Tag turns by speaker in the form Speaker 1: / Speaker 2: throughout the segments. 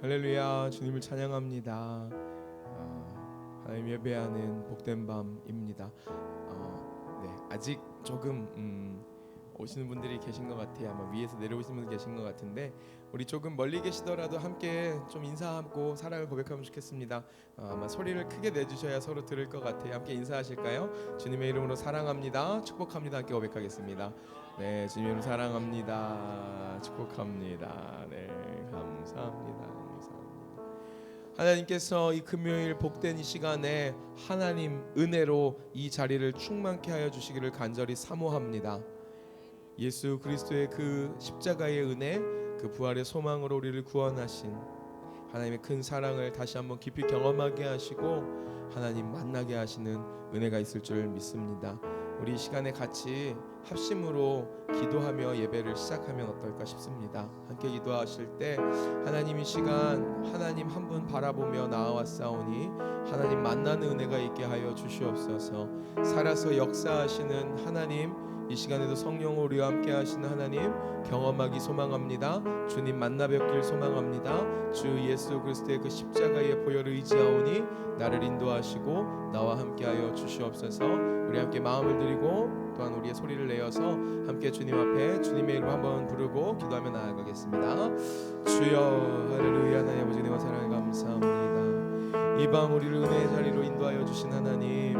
Speaker 1: 할렐루야, 주님을 찬양합니다. 하나님 예배하는 복된 밤입니다. 네, 아직 조금 오시는 분들이 계신 것 같아요. 아마 위에서 내려오시는 분들 계신 것 같은데 우리 조금 멀리 계시더라도 함께 좀 인사하고 사랑을 고백하면 좋겠습니다. 아마 소리를 크게 내주셔야 서로 들을 것 같아요. 함께 인사하실까요? 주님의 이름으로 사랑합니다, 축복합니다. 함께 고백하겠습니다. 네, 주님의 이름으로 사랑합니다, 축복합니다. 네, 감사합니다. 하나님께서 이 금요일 복된 이 시간에 하나님 은혜로 이 자리를 충만케 하여 주시기를 간절히 사모합니다. 예수 그리스도의 그 십자가의 은혜, 그 부활의 소망으로 우리를 구원하신 하나님의 큰 사랑을 다시 한번 깊이 경험하게 하시고 하나님 만나게 하시는 은혜가 있을 줄 믿습니다. 우리 이 시간에 같이 합심으로 기도하며 예배를 시작하면 어떨까 싶습니다. 함께 기도하실 때 하나님 이 시간 하나님 한 분 바라보며 나아왔사오니 하나님 만나는 은혜가 있게 하여 주시옵소서. 살아서 역사하시는 하나님, 이 시간에도 성령으로 우리와 함께 하시는 하나님 경험하기 소망합니다. 주님 만나 뵙길 소망합니다. 주 예수 그리스도의 그 십자가의 보혈을 의지하오니 나를 인도하시고 나와 함께하여 주시옵소서. 우리 함께 마음을 드리고 또한 우리의 소리를 내어서 함께 주님 앞에 주님의 이름 한번 부르고 기도하며 나아가겠습니다. 주여, 할렐루야. 하나님 아버지 은혜와 사랑에 감사합니다. 이 밤 우리를 은혜의 자리로 인도하여 주신 하나님,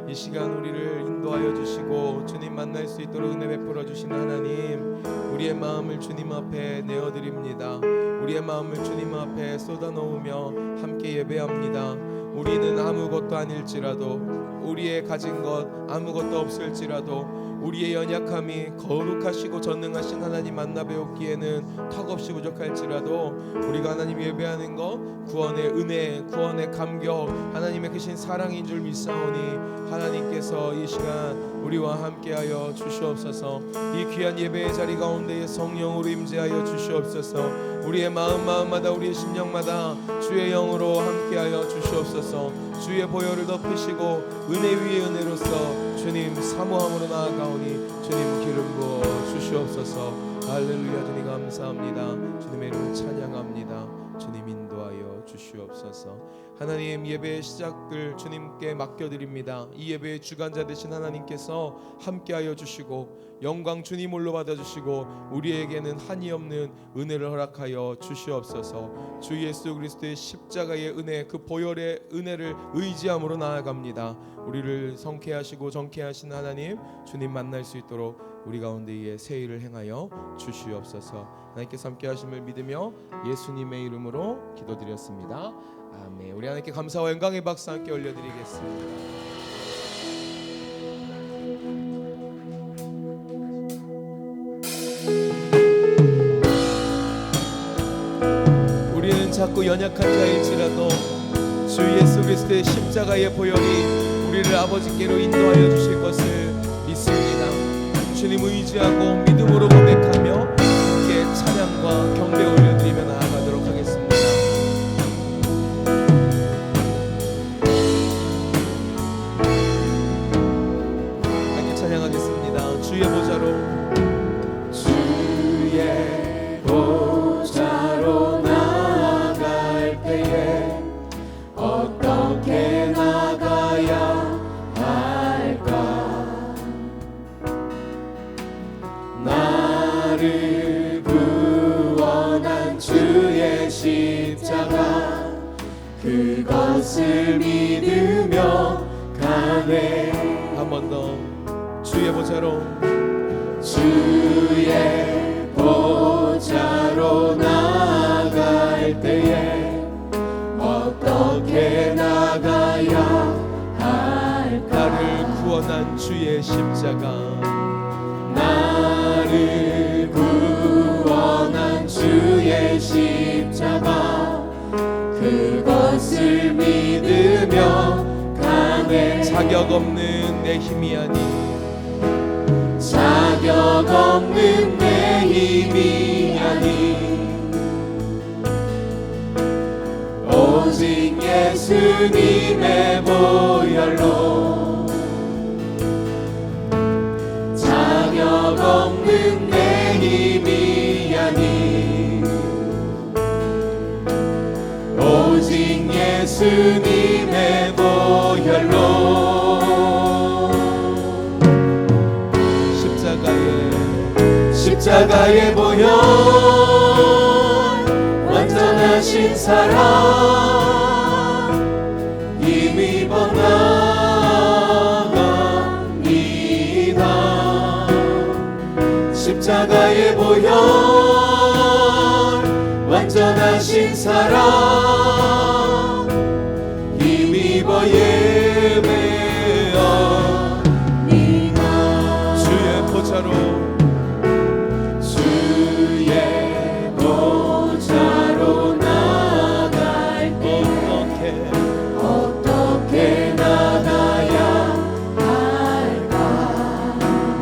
Speaker 1: 이 시간 우리를 인도하여 주시고 주님 만날 수 있도록 은혜 베풀어 주신 하나님, 우리의 마음을 주님 앞에 내어드립니다. 우리의 마음을 주님 앞에 쏟아놓으며 함께 예배합니다. 우리는 아무것도 아닐지라도, 우리의 가진 것 아무것도 없을지라도, 우리의 연약함이 거룩하시고 전능하신 하나님 만나 배웠기에는 턱없이 부족할지라도 우리가 하나님 예배하는 것 구원의 은혜, 구원의 감격, 하나님의 크신 사랑인 줄 믿사오니 하나님께서 이 시간 우리와 함께하여 주시옵소서. 이 귀한 예배의 자리 가운데에 성령으로 임재하여 주시옵소서. 우리의 마음마다 우리의 심령마다 주의 영으로 함께하여 주시옵소서. 주의 보혈을 덮으시고 은혜 위에 은혜로서 주님 사모함으로 나아가오니 주님 기름 부어 주시옵소서. 할렐루야. 주님 감사합니다. 주님의 이름을 찬양합니다. 주님 인도하여 주시옵소서. 하나님 예배의 시작을 주님께 맡겨드립니다. 이 예배의 주관자 되신 하나님께서 함께하여 주시고 영광 주님 홀로 받아주시고 우리에게는 한이 없는 은혜를 허락하여 주시옵소서. 주 예수 그리스도의 십자가의 은혜, 그 보혈의 은혜를 의지함으로 나아갑니다. 우리를 성케하시고 정케하신 하나님, 주님 만날 수 있도록 우리 가운데에 새 일을 행하여 주시옵소서. 하나님께서 함께하심을 믿으며 예수님의 이름으로 기도드렸습니다. 아멘. 우리 하나님께 감사와 영광의 박수 함께 올려드리겠습니다. 우리는 자꾸 연약한 자일지라도 주 예수 그리스도의 십자가의 보혈이 우리를 아버지께로 인도하여 주실 것을 믿습니다. 주님 의지하고 믿음으로 고백하며 함께 찬양과 경배 올려드리며 나아가도록 하겠습니다. 함께 찬양하겠습니다. 주의 보좌로, 주의 보좌로 나아갈 때에 어떻게 나가야 할까? 나를 구원한 주의 십자가, 그것을 믿으며 가네. 한 번 더. 주의 보좌로, 주의 보좌로 나아갈 때에 어떻게 나가야 할까? 나를 구원한 주의 십자가, 나를 구원한 주의 십자가, 그것을 믿으며 가네. 자격 없는 내 힘이 아니, 자격 없는 내 힘이 아니, 오직 예수님의 보혈로, 자격 없는 내 힘이 아니,
Speaker 2: 예수님의 보혈로 십자가의 보혈 완전하신 사랑 힘입어 나갑니다. 십자가의 보혈 완전하신 사랑 힘입어 예배합니다. 주의 보좌로 나갈 때 어떻게 나가야 할까?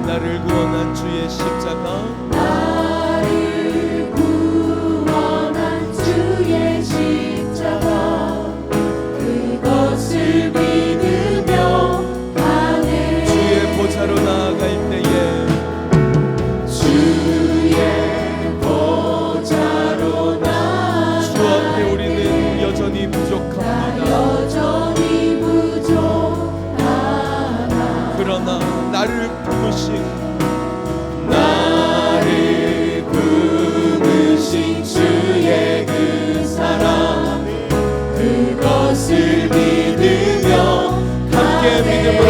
Speaker 1: 나를 구원한 주의 십자가
Speaker 2: 나를 구원한 주의 십자가 그것을 믿으며 가네.
Speaker 1: 주의 보좌로 나아갈 때에
Speaker 2: 주의 보좌로
Speaker 1: 주 앞에 우리는 여전히 부족합니다.
Speaker 2: 여전히 부족하다.
Speaker 1: 그러나 나를
Speaker 2: 부으신 주의 그 사랑 그것을 믿으며
Speaker 1: 함께 믿음으로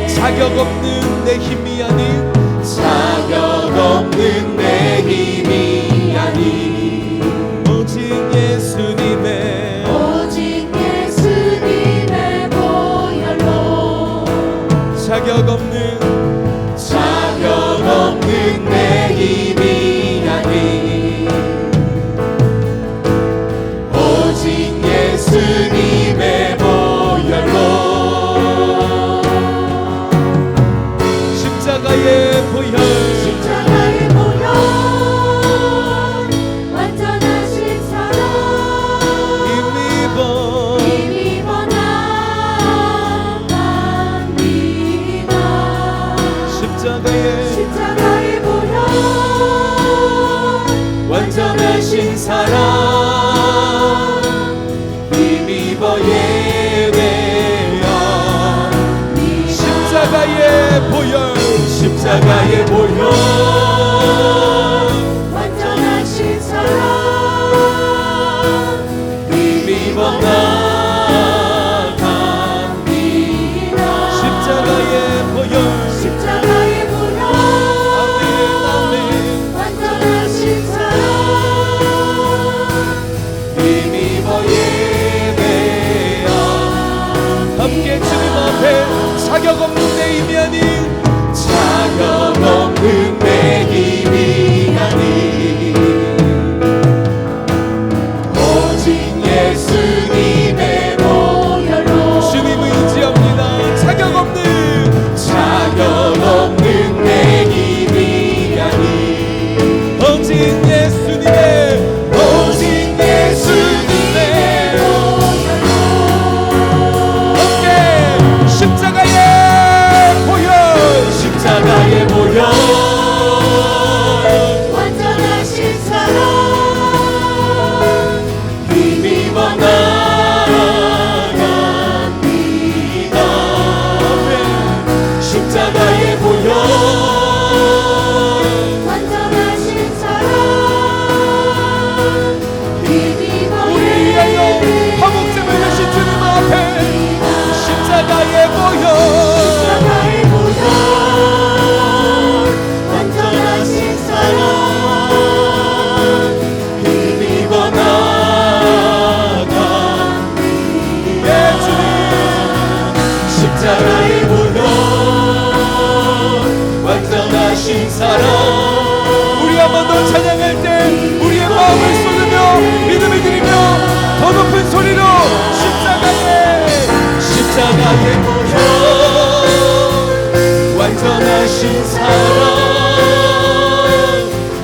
Speaker 1: 자격 없는 내 힘이 아닌
Speaker 2: 자격 없는 내 힘이 아닌
Speaker 1: 오직 예수님의
Speaker 2: 보혈로
Speaker 1: 자격 없는
Speaker 2: 내 힘이 아닌 오직 예수님의 보혈로
Speaker 1: 십자가의 보혈
Speaker 2: 완전하신 사랑
Speaker 1: 힘입어
Speaker 2: 나갑니다.
Speaker 1: 십자가의
Speaker 2: 보혈 완전하신 사랑 힘입어 예배합니다. 십자가의 보혈 완전하신 사랑 힘입어 나갑니다.
Speaker 1: 십자가의 보혈
Speaker 2: 완전하신 사랑 힘입어 예배합니다.
Speaker 1: 함께 주님 앞에 자격 없는 내 힘이 아닌
Speaker 2: 자격 없는 내 힘이 아닌 오직 예수님의 보혈로
Speaker 1: 주님 의지합니다. 자격 없는
Speaker 2: 내 힘이 아닌
Speaker 1: 오직 예수님의
Speaker 2: 보혈로
Speaker 1: 함께 십자가의 보혈
Speaker 2: 완전하신 사랑 힘입어 나갑니다. 십자가의 보혈 완전하신 사랑 힘입어
Speaker 1: 우리 위하여 화목제물 되신 주님 앞에 십자가의 보혈
Speaker 2: 완전하신 사랑 힘입어 나갑니다.
Speaker 1: 주님
Speaker 2: 십자가의 보혈 완전하신 사랑
Speaker 1: 우리 한 번 더 찬양할 때 우리의 마음을 쏟으며 믿음을 드리며 더 높은 소리로
Speaker 2: 십자가의 보혈 완전하신 사랑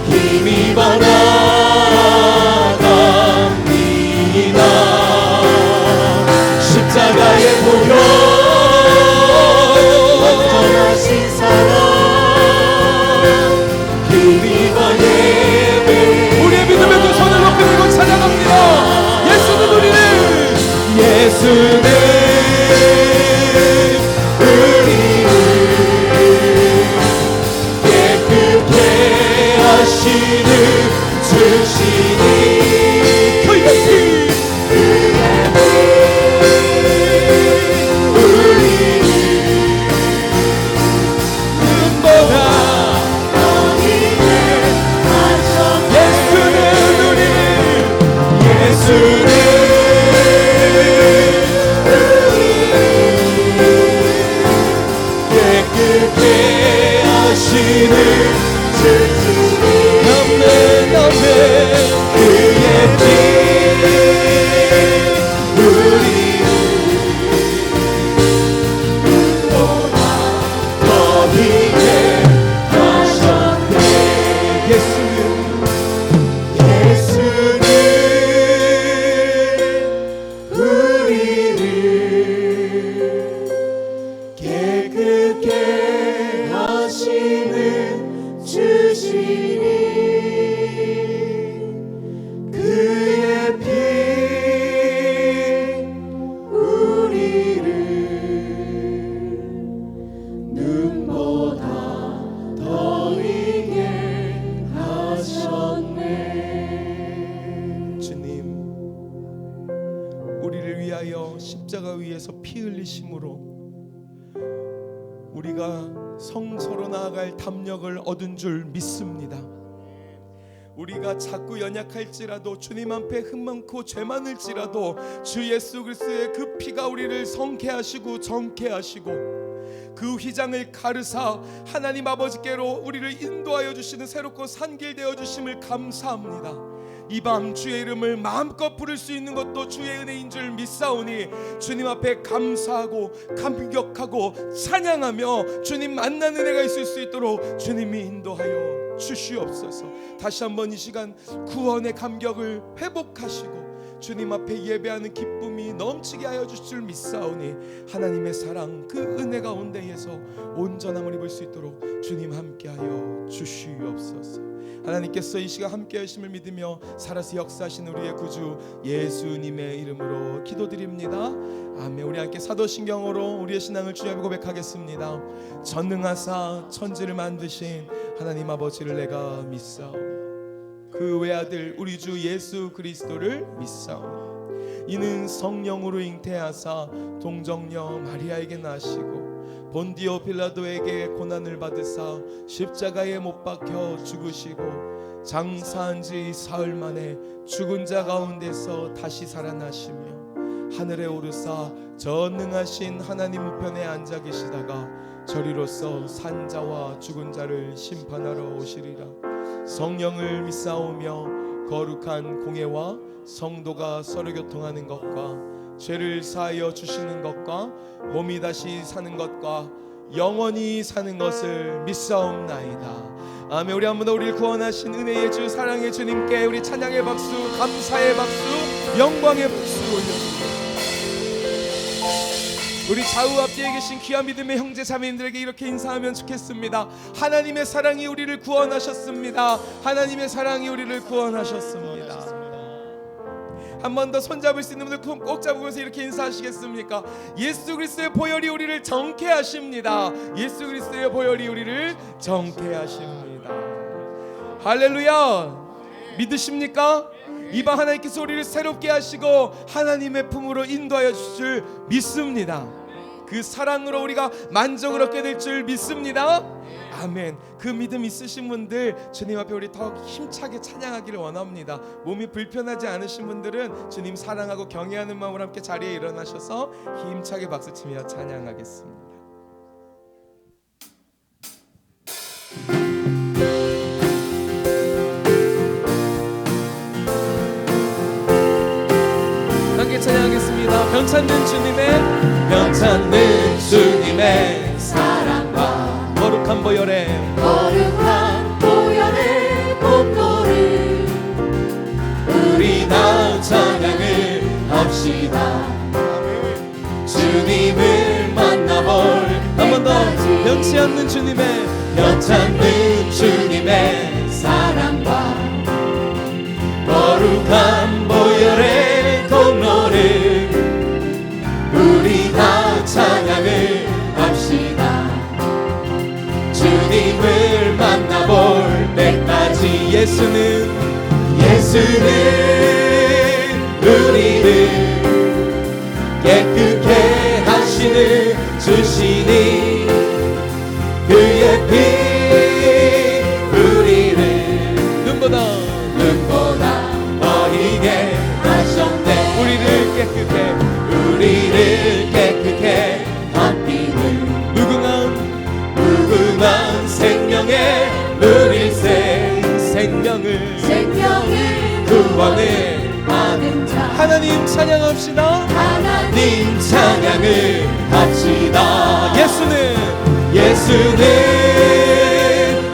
Speaker 2: 힘입어 나갑니다. 십자가의 보혈 완전하신 사랑 힘입어 예배
Speaker 1: 우리의 믿음의 두 손을 높이 들고 찬양합니다. 예수는 우리를
Speaker 2: 예수는 우리를 깨끗게 하시는 주시니 그의 피 우리를 눈보다 더 이게 하셨네 예수는 깨끗게 하시는 넘는 그의 피 우리를 눈보다 더 희게 하셨네 예수는 우리를 깨끗게 하시는 주시니 그의 피 우리를 눈보다 더 희게 하셨네
Speaker 1: 주님, 우리를 위하여 십자가 위에서 피 흘리심으로 우리가 성소로 나아갈 담력을 얻은 줄 믿습니다. 우리가 자꾸 연약할지라도 주님 앞에 흠 많고 죄 많을지라도 주 예수 그리스도의 그 피가 우리를 성케하시고 정케하시고 그 휘장을 가르사 하나님 아버지께로 우리를 인도하여 주시는 새롭고 산 길 되어 주심을 감사합니다. 이 밤 주의 이름을 마음껏 부를 수 있는 것도 주의 은혜인 줄 믿사오니 주님 앞에 감사하고 감격하고 찬양하며 주님 만나는 은혜가 있을 수 있도록 주님이 인도하여 주시옵소서. 다시 한번 이 시간 구원의 감격을 회복하시고 주님 앞에 예배하는 기쁨이 넘치게 하여 주실 줄 믿사오니 하나님의 사랑 그 은혜 가운데에서 온전함을 입을 수 있도록 주님 함께하여 주시옵소서. 하나님께서 이 시간 함께 하심을 믿으며 살아서 역사하시는 우리의 구주 예수님의 이름으로 기도드립니다. 아멘. 우리 함께 사도신경으로 우리의 신앙을 주여 고백하겠습니다. 전능하사 천지를 만드신 하나님 아버지를 내가 믿사오니 그 외아들 우리 주 예수 그리스도를 믿사오니 이는 성령으로 잉태하사 동정녀 마리아에게 나시고 본디오 빌라도에게 고난을 받으사 십자가에 못 박혀 죽으시고 장사한 지 사흘 만에 죽은 자 가운데서 다시 살아나시며 하늘에 오르사 전능하신 하나님 우편에 앉아 계시다가 저리로서 산 자와 죽은 자를 심판하러 오시리라. 성령을 믿사오며 거룩한 공예와 성도가 서로 교통하는 것과 죄를 사하여 주시는 것과 몸이 다시 사는 것과 영원히 사는 것을 믿사옵나이다. 아멘. 우리 한번 더 우리를 구원하신 은혜의 주 사랑의 주님께 우리 찬양의 박수, 감사의 박수, 영광의 박수 올려드립니다. 우리 좌우 앞뒤에 계신 귀한 믿음의 형제 자매님들에게 이렇게 인사하면 좋겠습니다. 하나님의 사랑이 우리를 구원하셨습니다. 하나님의 사랑이 우리를 구원하셨습니다. 한 번 더 손잡을 수 있는 분들 꼭 잡으면서 이렇게 인사하시겠습니까? 예수 그리스도의 보혈이 우리를 정케 하십니다. 예수 그리스도의 보혈이 우리를 정케 하십니다. 할렐루야. 믿으십니까? 이방 하나님께서 우리를 새롭게 하시고 하나님의 품으로 인도하여 주실 줄 믿습니다. 그 사랑으로 우리가 만족을 얻게 될 줄 믿습니다. 아멘. 그 믿음 있으신 분들 주님 앞에 우리 더 힘차게 찬양하기를 원합니다. 몸이 불편하지 않으신 분들은 주님 사랑하고 경외하는 마음으로 함께 자리에 일어나셔서 힘차게 박수치며 찬양하겠습니다. 함께 찬양하겠습니다. 병찾는 주님의 사랑과 거룩한 보혈의 복노를 우리 다 찬양을 합시다. 주님을 만나볼 한 번 더 변치 않는 주님의 사랑과 거룩한 보혈의 공로를
Speaker 2: 예수는 우리를 깨끗게 하시는 주시니 그의 피 우리를 눈보다 더 희게 하셨네. 우리를 깨끗게 한 피는 무궁한 생명의 물일생 생명을 구원을 받은 자 하나님 찬양합시다. 하나님 찬양을 합시다. 예수는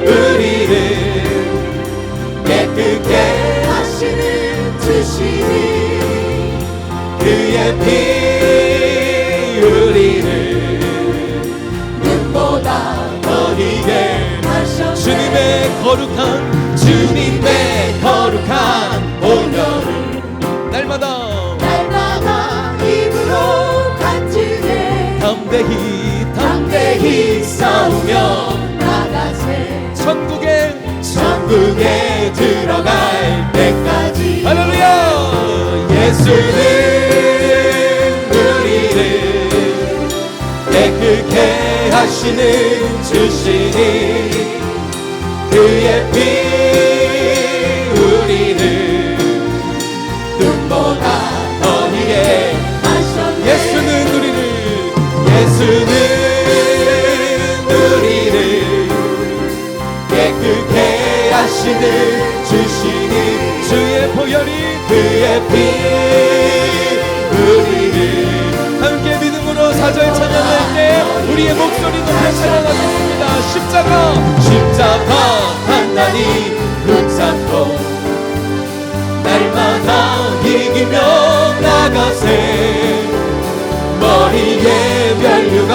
Speaker 2: 우리를 깨끗게 하시는 주시니 그의 피 우리를 눈보다 더 희게 하셨네. 주님의 거룩한 온유를 날마다 입으로 간증해 담대히 싸우며 나가세. 천국에 들어갈 때까지. 할렐루야. 예수는 우리를 깨끗게 하시는 주시니 그의 피 우리를 눈보다 더 희게 하셨네. 예수는 우리를 깨끗게 하시는 주시니 주의 보혈이 그의 피 우리를 함께 믿음으로 사절 찬양할 때 우리의 목소리 높여 찬양하겠습니다. 십자가 단단히 붙잡고 날마다 이기며 나가세. 머리에 면류관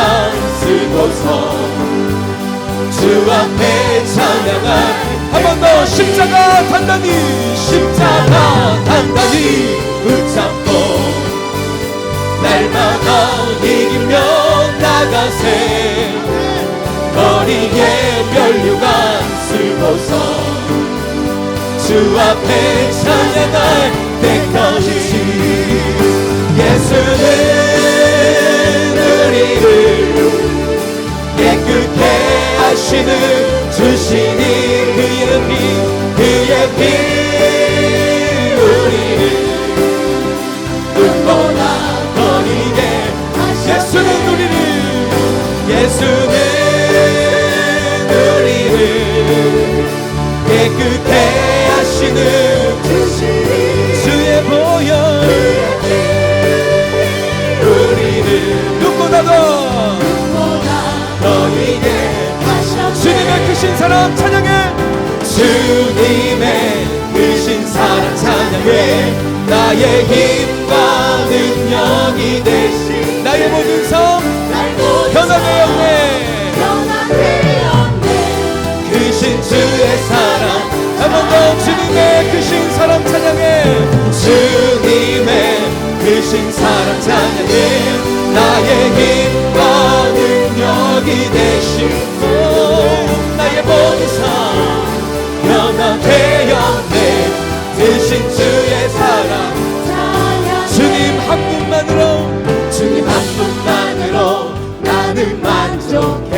Speaker 2: 쓰고서 주 앞에 찬양할. 한 번 더. 십자가 단단히 붙잡고 날마다 이기며 나가세. 머리에 면류관 쓰고서 주 앞에 찬양할 때까지. 예수는 우리를 깨끗게 하시는 주시니 그의 피 우리를 눈보다 더 희게 하셨네. 예수는 우리를 깨끗게 하시는 주의 보혈 우리를 눈보다 더 희게 하셨네. 주님의 크신 사랑 찬양해. 주님의 크신 사랑 찬양해. 나의 힘과 능력이 되신 나의 모든 삶 변화되었네. 크신 주의 사랑. 한 번 더. 주님의 크신 사랑 찬양해. 주님의 크신 사랑 찬양해. 나의 힘과 능력이 되신 나의 모든 삶 변화되었네. 크신 주의 사랑. 주님 한 분만으로 나는 만족해.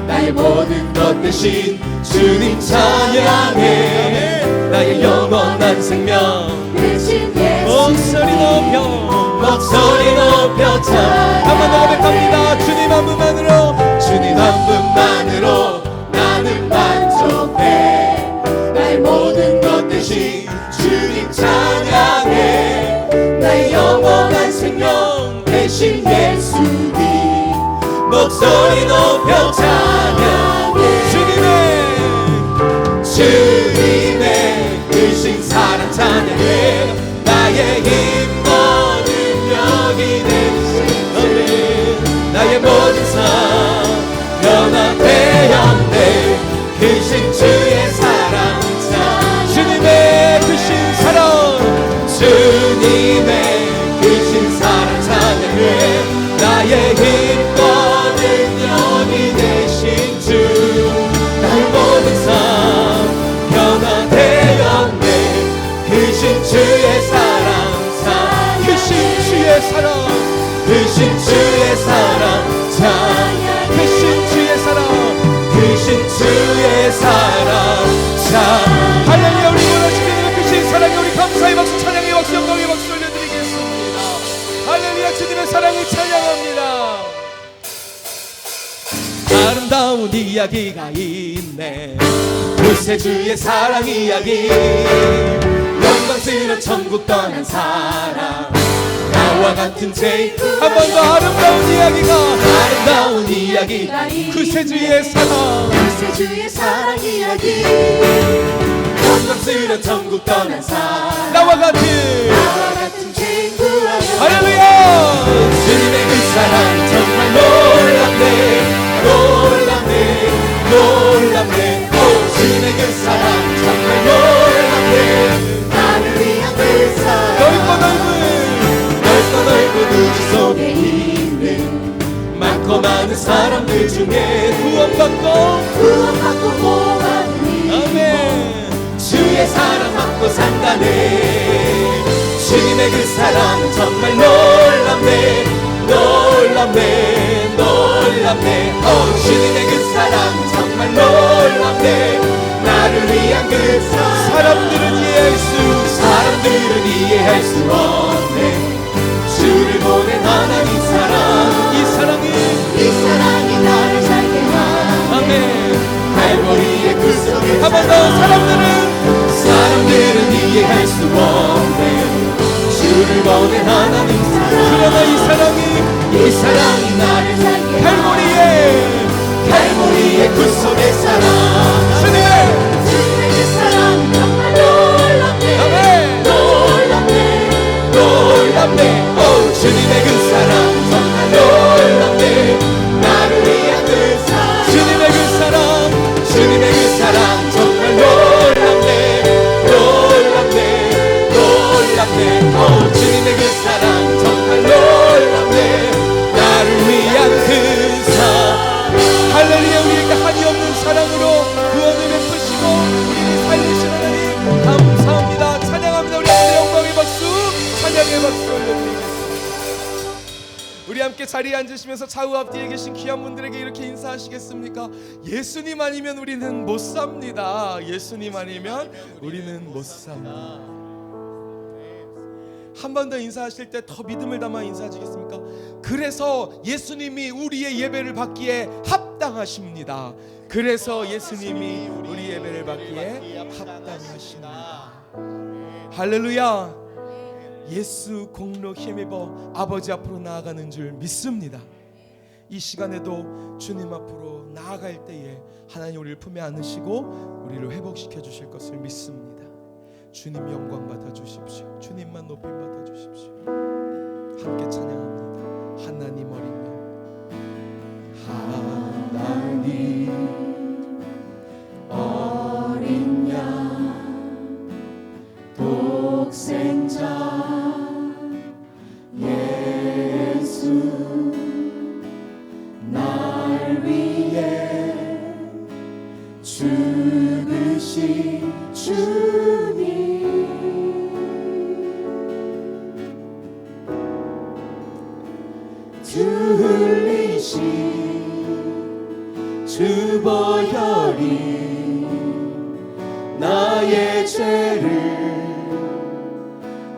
Speaker 2: 나의 모든 것 대신 주님 찬양해. 나의 영원한 생명 대신 목소리 높여 한번 더 고백합니다. 주님 한 분만으로 나는 만족해. 나의 모든 것 대신 주님 찬양해. 나의 영원한 생명 대신 예수님 목소리 높여 찬양해. 주님의 크신 사랑 찬양해. 나의 힘과 능력이 되신 나의 모든 삶 변화되었네. 크신 주의 사랑. 주님의 크신 사랑. 주님의 크신 사랑 찬양해. 나의 힘과 능력이 되신 주 나의 모든 삶 변화되었네. 크신 주의 사랑 찬양 크신 주의 사랑 크신 주의 사랑 찬양
Speaker 1: 할렐루야. 우리 원하시는 크신 사랑에 우리 감사의 박수, 찬양의 박수, 영광의 박수 올려드리겠습니다. 할렐루야. 주님의 사랑을 찬양합니다.
Speaker 2: 아름다운 이야기가 있네 구세주의 사랑 이야기 영광스러운 천국 떠난 사랑 나와 같은 죄인
Speaker 1: 한 번 더 아름다운 이야기가
Speaker 2: 아름다운 이야기가
Speaker 1: 구세주의 사랑
Speaker 2: 구세주의 사랑 이야기 영광스러운 천국 떠난 사랑
Speaker 1: 나와 같은
Speaker 2: 죄인 구하여
Speaker 1: 할렐루야.
Speaker 2: 주님의 그 사랑 정말 놀랍네 놀랍네 놀랍네 오 주님의 그 사랑 정말 놀랍네 나를 위한 그 사랑 넓고 넓은 우주 속에 있는 많고 많은 사람들 중에 구원받고 구원받는
Speaker 1: 아멘.
Speaker 2: 주의 사랑 받고 산다네 주님의 그 사랑 정말 놀랍네 놀랍네 놀랍네 오 주님의 그 사랑 정말 놀랍네 나를 위한 그 사람들은 이해할 수 없네 주를 보낸 하나님 사랑 이 사랑이 나를 살게 하네
Speaker 1: 아멘.
Speaker 2: 갈보리의 그 속에
Speaker 1: 한 번 더
Speaker 2: 사람들은 이해할 수 없네 주를 보낸 하나님 사랑
Speaker 1: 그러나 이 사랑이
Speaker 2: 나를 살게
Speaker 1: 갈보리의
Speaker 2: 구속의 사랑 주님의 그 사랑 정말 놀랍네
Speaker 1: 아멘.
Speaker 2: 놀랍네 놀랍네 오 주님의 그 사랑 정말 놀랍네 나를 위한 그 사랑 주님의 그 사랑 정말 놀랍네 놀랍네 놀랍네 오 주님의 그 사랑 정말 놀랍네 나를 위한 그 사랑
Speaker 1: 할렐루야. 우리에게 한이 없는 사랑으로 구원을 베푸시고 우리를 살리신 하나님 감사합니다. 찬양합니다. 우리 함께 영광의 박수, 찬양의 박수 올려드리겠습니다. 우리 함께 자리에 앉으시면서 좌우 앞뒤에 계신 귀한 분들에게 이렇게 인사하시겠습니까? 예수님 아니면 우리는 못 삽니다. 예수님 아니면 우리는 못 삽니다. 한 번 더 인사하실 때 더 믿음을 담아 인사하시겠습니까? 그래서 예수님이 우리의 예배를 받기에 합당하십니다. 그래서 예수님이 우리 예배를 받기에 합당하십니다. 할렐루야. 예수 공로 힘입어 아버지 앞으로 나아가는 줄 믿습니다. 이 시간에도 주님 앞으로 나아갈 때에 하나님 우리를 품에 안으시고 우리를 회복시켜 주실 것을 믿습니다. 주님 영광 받아 주십시오. 주님만 높임 받아 주십시오. 함께 찬양합니다. 하나님 어린 양
Speaker 2: 하나님 어린 양 독생자 예수 날 위해 죽으신 주님 흘리신 주보혈이 나의 죄를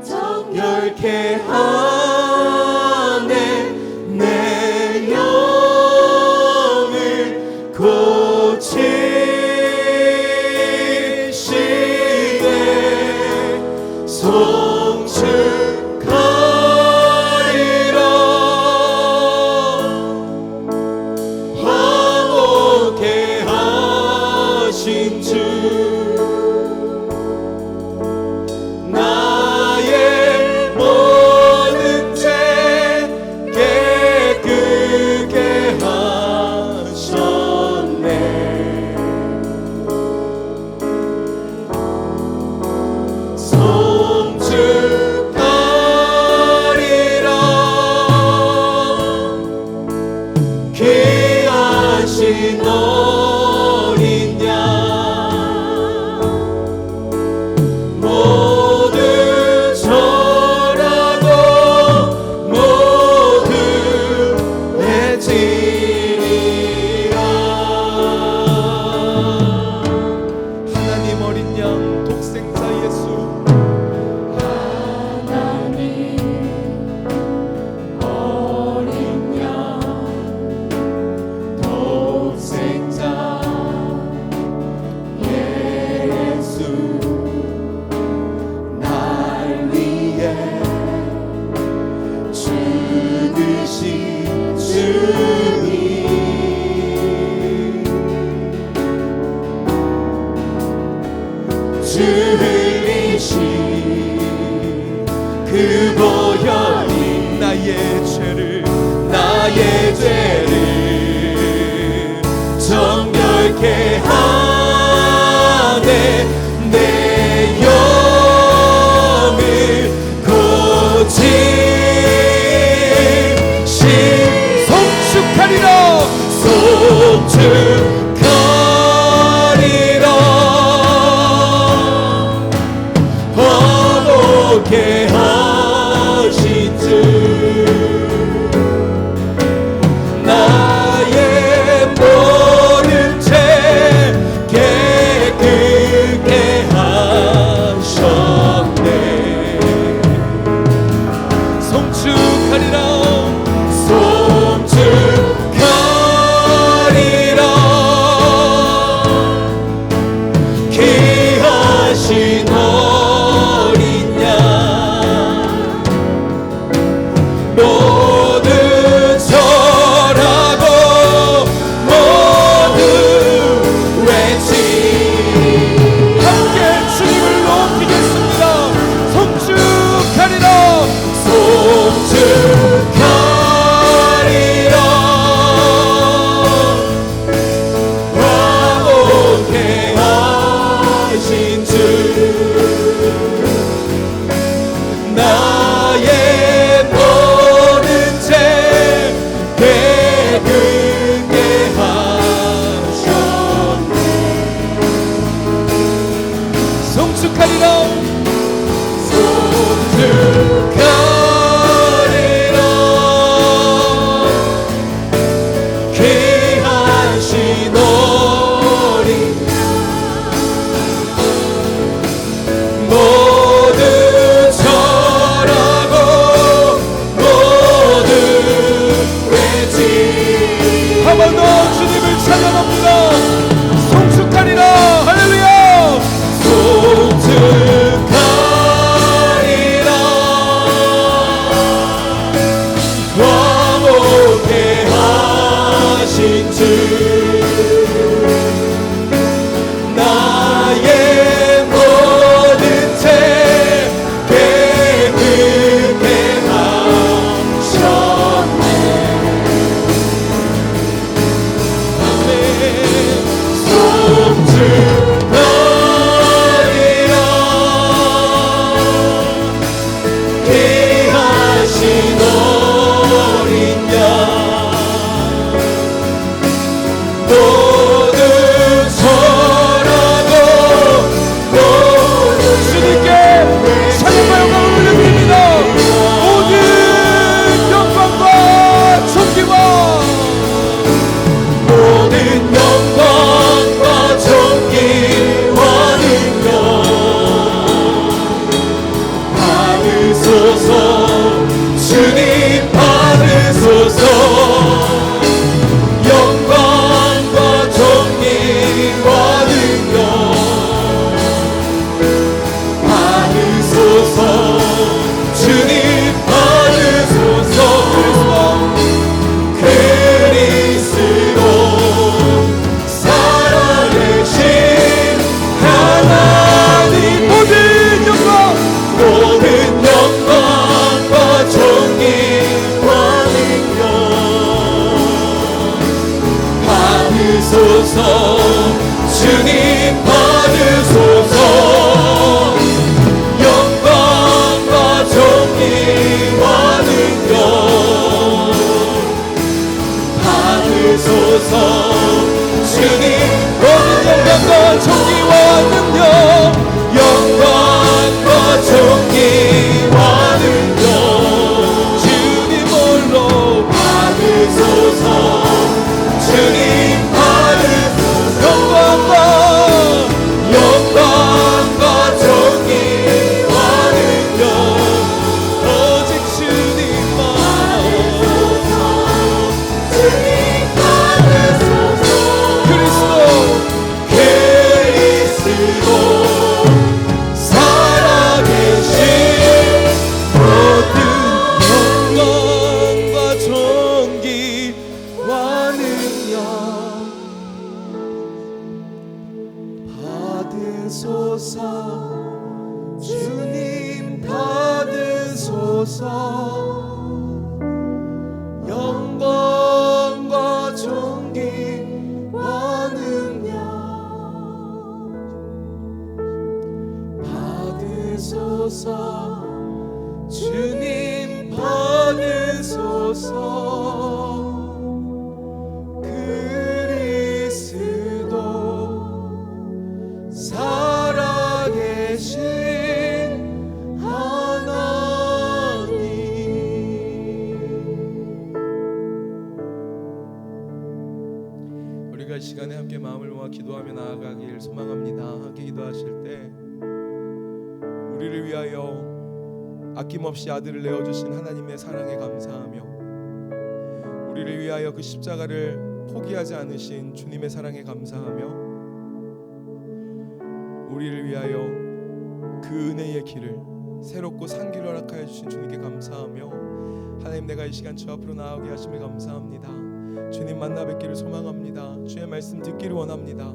Speaker 2: 정결케 하네 내 영을 고치시네 송축하리라 화목케 하신 주 송축하리라 화목해 하신 주 나의 모든 죄 깨끗게 하셨네 송축하리라 송축하리라 귀하신 어린 양 모두 절하고 모두 외치 함께 주님을 높이겠습니다. 송축하리라 송축하리라 화목해 하신 주 나의 모든 죄 깨끗게 하셨네 송축하리라 송축하리라 귀하신 어린 모두 절하고 모두 외치 한 번 더 주님을 찬양합니다. 송축하리라 할렐루야 송축하리라 화목해 하신 주 나의 모든 죄 깨끗게 하셨네 아멘 송축하리라 귀하신 어린 양 모두 절하고 모두 주님께 찬양과 영광을 올려드립니다. 모든 영광과 존귀와 모든 영광과 존귀와 능력 받으소서 주님 받으소서 영광과 존귀와 능력 받으소서 주님 받으소서 그리스도 살아계신 하나님 모든 영광과 존귀와 능력 받으소서 주님 받으소서 영광과 존귀와 능력 받으소서 주님 모든 영광과 존귀와 능력 영광과 존귀와 능력 주님 홀로 받으소서 주님 받으소서 영광과 존귀와 능력 오직 주님만 주님 받으소서 그리스도 살아계신 모든 영광과 존귀와 능력 받으소서 주님 받으소서 영광과 존귀와 능력 받으소서 주님 받으소서 그리스도 살아계신 하나님
Speaker 1: 시간에 함께 마음을 모아 기도하며 나아가길 소망합니다. 함께 기도하실 때 우리를 위하여 아낌없이 아들을 내어주신 하나님의 사랑에 감사하며 우리를 위하여 그 십자가를 포기하지 않으신 주님의 사랑에 감사하며 우리를 위하여 그 은혜의 길을 새롭고 산 길을 허락하여 주신 주님께 감사하며 하나님, 내가 이 시간 주 앞으로 나아오게 하심을 감사합니다. 주님 만나 뵙기를 소망합니다. 주의 말씀 듣기를 원합니다.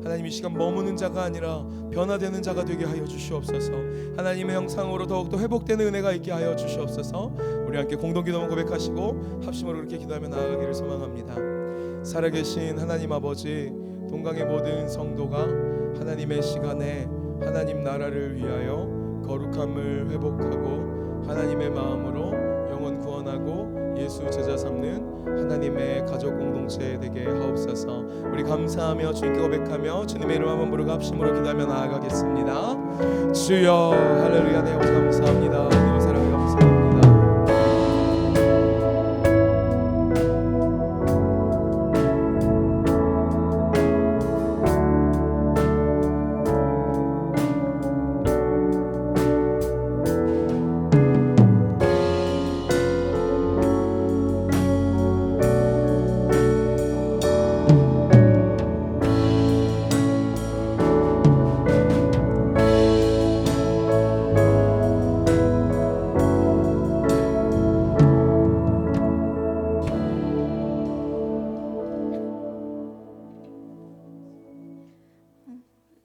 Speaker 1: 하나님, 이 시간 머무는 자가 아니라 변화되는 자가 되게 하여 주시옵소서. 하나님의 형상으로 더욱더 회복되는 은혜가 있게 하여 주시옵소서. 우리 함께 공동 기도문 고백하시고 합심으로 그렇게 기도하며 나아가기를 소망합니다. 살아계신 하나님 아버지, 동강의 모든 성도가 하나님의 시간에 하나님 나라를 위하여 거룩함을 회복하고 하나님의 마음으로 영혼 구원하고 예수 제자 삼는 하나님의 가족 공동체 되게 하옵소서. 우리 감사하며 주님께 고백하며 주님의 이름 한번 부르고 합심으로 기도하며 나아가겠습니다. 주여 할렐루야. 네, 감사합니다. 주님의 사랑에 감사합니다.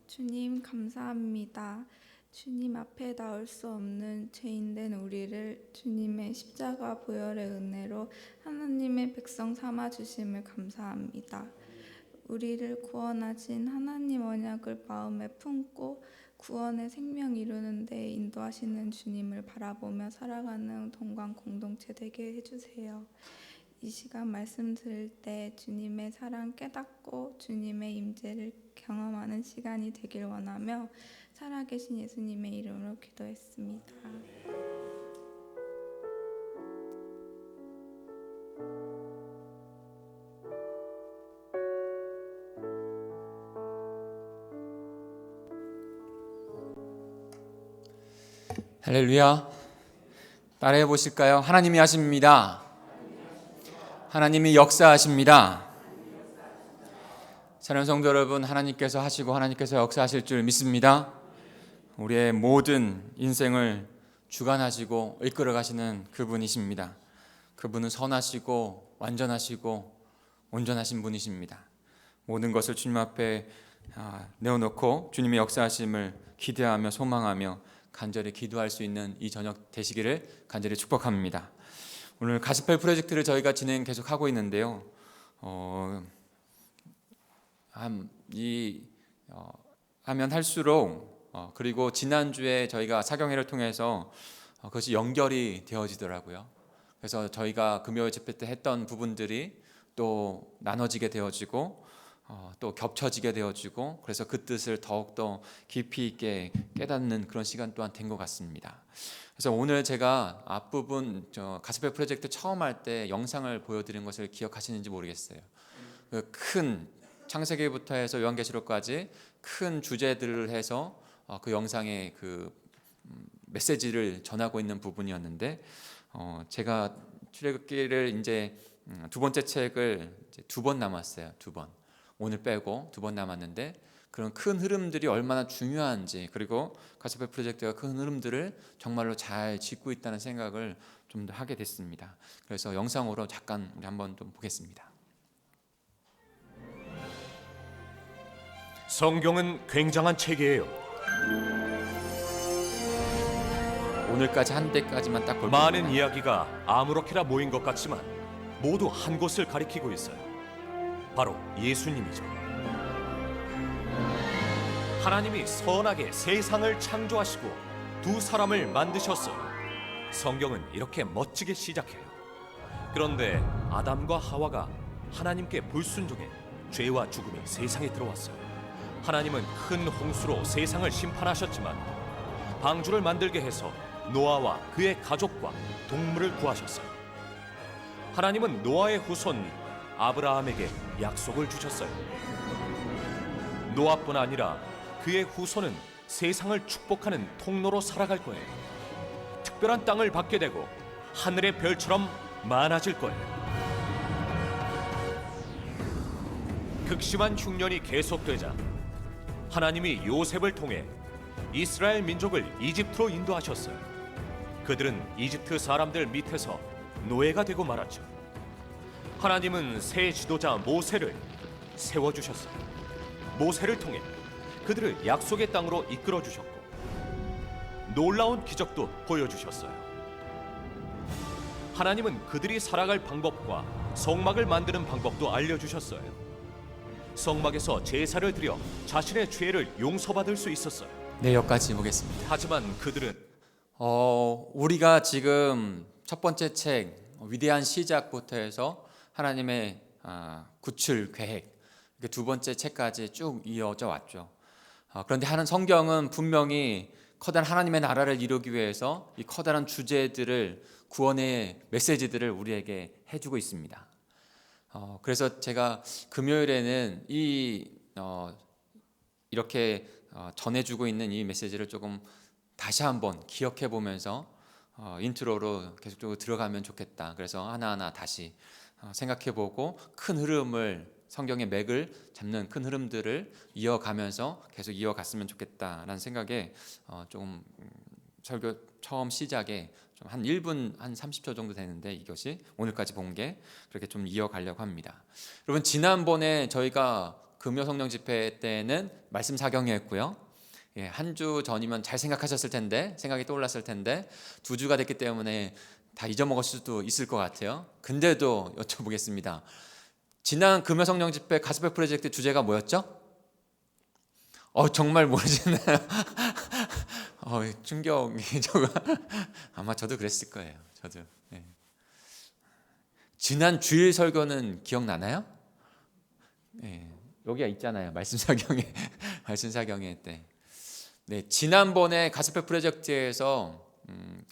Speaker 3: 주님 감사합니다. 주님 앞에 나올 수 없는 죄인된 우리를 주님의 십자가 보혈의 은혜로 하나님의 백성 삼아 주심을 감사합니다. 우리를 구원하신 하나님 언약을 마음에 품고 구원의 생명 이루는 데 인도하시는 주님을 바라보며 살아가는 동강 공동체 되게 해주세요. 이 시간 말씀 들을 때 주님의 사랑 깨닫고 주님의 임재를 경험하는 시간이 되길 원하며 살아계신 예수님의 이름으로 기도했습니다.
Speaker 2: 할렐루야. 따라해 보실까요? 하나님이 하십니다. 하나님이 역사하십니다. 사랑하는 성도 여러분, 하나님께서 하시고 하나님께서 역사하실 줄 믿습니다. 우리의 모든 인생을 주관하시고 이끌어 가시는 그분이십니다. 그분은 선하시고 완전하시고 온전하신 분이십니다. 모든 것을 주님 앞에 내어놓고 주님의 역사하심을 기대하며 소망하며 간절히 기도할 수 있는 이 저녁 되시기를 간절히 축복합니다. 오늘 가스펠 프로젝트를 저희가 진행 계속하고 있는데요. 하면 할수록 그리고 지난주에 저희가 사경회를 통해서 그것이 연결이 되어지더라고요. 그래서 저희가 금요일 집회 때 했던 부분들이 또 나눠지게 되어지고 또 겹쳐지게 되어지고 그래서 그 뜻을 더욱더 깊이 있게 깨닫는 그런 시간 또한 된 것 같습니다. 그래서 오늘 제가 앞부분 가스펠 프로젝트 처음 할 때 영상을 보여드린 것을 기억하시는지 모르겠어요. 그 큰 창세기부터 해서 요한계시록까지 큰 주제들을 해서 그 영상의 그 메시지를 전하고 있는 부분이었는데 제가 출애굽기를 이제 두 번째 책을 이제 2번 남았어요. 2번. 오늘 빼고 2번 남았는데 그런 큰 흐름들이 얼마나 중요한지 그리고 가스펠 프로젝트가 큰 흐름들을 정말로 잘 짚고 있다는 생각을 좀 더 하게 됐습니다. 그래서 영상으로 잠깐 우리 한번 좀 보겠습니다.
Speaker 4: 성경은 굉장한 책이에요.
Speaker 2: 오늘까지 한 때까지만 딱 볼
Speaker 4: 많은
Speaker 2: 겁니다.
Speaker 4: 이야기가 아무렇게나 모인 것 같지만 모두 한 곳을 가리키고 있어요. 바로 예수님이죠. 하나님이 선하게 세상을 창조하시고 두 사람을 만드셨어요. 성경은 이렇게 멋지게 시작해요. 그런데 아담과 하와가 하나님께 불순종해 죄와 죽음이 세상에 들어왔어요. 하나님은 큰 홍수로 세상을 심판하셨지만 방주를 만들게 해서 노아와 그의 가족과 동물을 구하셨어요. 하나님은 노아의 후손 아브라함에게 약속을 주셨어요. 노아뿐 아니라 그의 후손은 세상을 축복하는 통로로 살아갈 거예요. 특별한 땅을 받게 되고 하늘의 별처럼 많아질 거예요. 극심한 흉년이 계속되자 하나님이 요셉을 통해 이스라엘 민족을 이집트로 인도하셨어요. 그들은 이집트 사람들 밑에서 노예가 되고 말았죠. 하나님은 새 지도자 모세를 세워주셨어요. 모세를 통해 그들을 약속의 땅으로 이끌어 주셨고 놀라운 기적도 보여주셨어요. 하나님은 그들이 살아갈 방법과 성막을 만드는 방법도 알려주셨어요. 성막에서 제사를 드려 자신의 죄를 용서받을 수 있었어요.
Speaker 2: 네, 여기까지 보겠습니다.
Speaker 4: 하지만 그들은
Speaker 2: 우리가 지금 첫 번째 책 위대한 시작부터 해서 하나님의 구출 계획, 두 번째 책까지 쭉 이어져 왔죠. 그런데 하는 성경은 분명히 커다란 하나님의 나라를 이루기 위해서 이 커다란 주제들을, 구원의 메시지들을 우리에게 해주고 있습니다. 그래서 제가 금요일에는 이렇게 전해주고 있는 이 메시지를 조금 다시 한번 기억해 보면서 인트로로 계속적으로 들어가면 좋겠다. 그래서 하나하나 다시 생각해보고 큰 흐름을, 성경의 맥을 잡는 큰 흐름들을 이어가면서 계속 이어갔으면 좋겠다라는 생각에 조금 설교 처음 시작에 좀 한 1분 한 30초 정도 되는데 이것이 오늘까지 본 게 그렇게 좀 이어가려고 합니다. 여러분, 지난번에 저희가 금요 성령 집회 때는 말씀 사경이었고요. 한 주 전이면 잘 생각하셨을 텐데, 생각이 떠올랐을 텐데 2주가 됐기 때문에 다 잊어먹었을 수도 있을 것 같아요. 근데도 여쭤보겠습니다. 지난 금요 성령 집회 가스펠 프로젝트 주제가 뭐였죠? 정말 모르시나요? 충격이 저거 아마 저도 그랬을 거예요. 저도. 네. 지난 주일 설교는 기억나나요? 네. 여기가 있잖아요. 말씀 사경회 때. 네, 지난번에 가스펠 프로젝트에서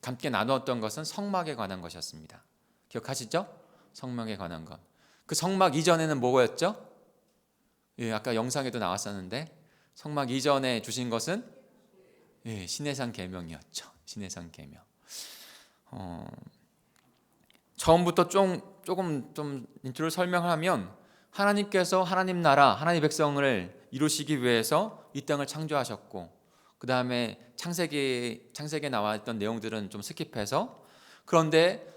Speaker 2: 함께 나누었던 것은 성막에 관한 것이었습니다. 기억하시죠? 성막에 관한 것. 그 성막 이전에는 뭐였죠? 아까 영상에도 나왔었는데 성막 이전에 주신 것은 시내산 계명이었죠. 시내산 계명. 처음부터 조금 좀 인트로를 설명하면 하나님께서 하나님 나라, 하나님 백성을 이루시기 위해서 이 땅을 창조하셨고, 그 다음에 창세기에 나와 있던 내용들은 좀 스킵해서, 그런데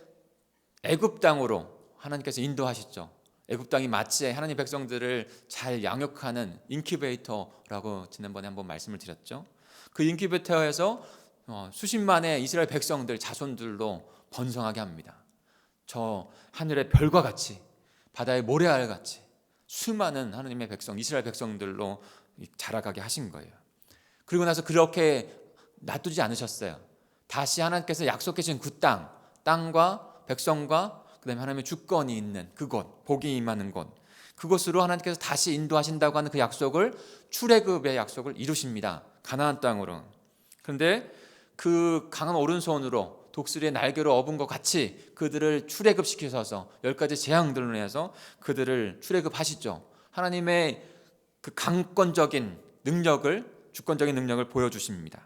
Speaker 2: 애굽 땅으로 하나님께서 인도하셨죠. 애굽 땅이 마치 하나님 백성들을 잘 양육하는 인큐베이터라고 지난번에 한번 말씀을 드렸죠. 그 인큐베이터에서 수십만의 이스라엘 백성들, 자손들로 번성하게 합니다. 저 하늘의 별과 같이, 바다의 모래알 같이 수많은 하나님의 백성, 이스라엘 백성들로 자라가게 하신 거예요. 그리고 나서 그렇게 놔두지 않으셨어요. 다시 하나님께서 약속해 주신 그 땅과 백성과 그다음에 하나님의 주권이 있는 그곳, 복이 임하는 곳, 그곳으로 하나님께서 다시 인도하신다고 하는 그 약속을, 출애굽의 약속을 이루십니다. 가나안 땅으로. 그런데 그 강한 오른손으로 독수리의 날개로 업은 것 같이 그들을 출애굽시키셔서 10가지 재앙들로 인해서 그들을 출애굽하시죠. 하나님의 그 강권적인 능력을, 주권적인 능력을 보여주십니다.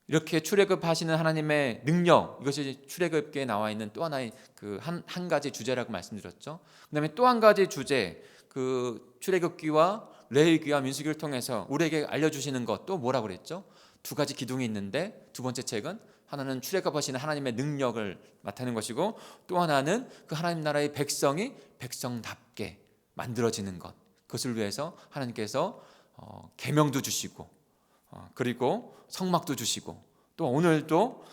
Speaker 2: 이렇게 출애굽하시는 하나님의 능력, 이것이 출애굽기에 나와 있는 또 하나의 그 한 가지 주제라고 말씀드렸죠. 그다음에 또 한 가지 주제, 그 출애굽기와 레위기와 민수기를 통해서 우리에게 알려주시는 것 또 뭐라고 그랬죠? 2가지 기둥이 있는데, 두 번째 책은 하나는 출애굽하시는 하나님의 능력을 나타내는 것이고, 또 하나는 그 하나님 나라의 백성이 백성답게 만들어지는 것, 그것을 위해서 하나님께서 계명도 주시고, 그리고 성막도 주시고, 또 오늘도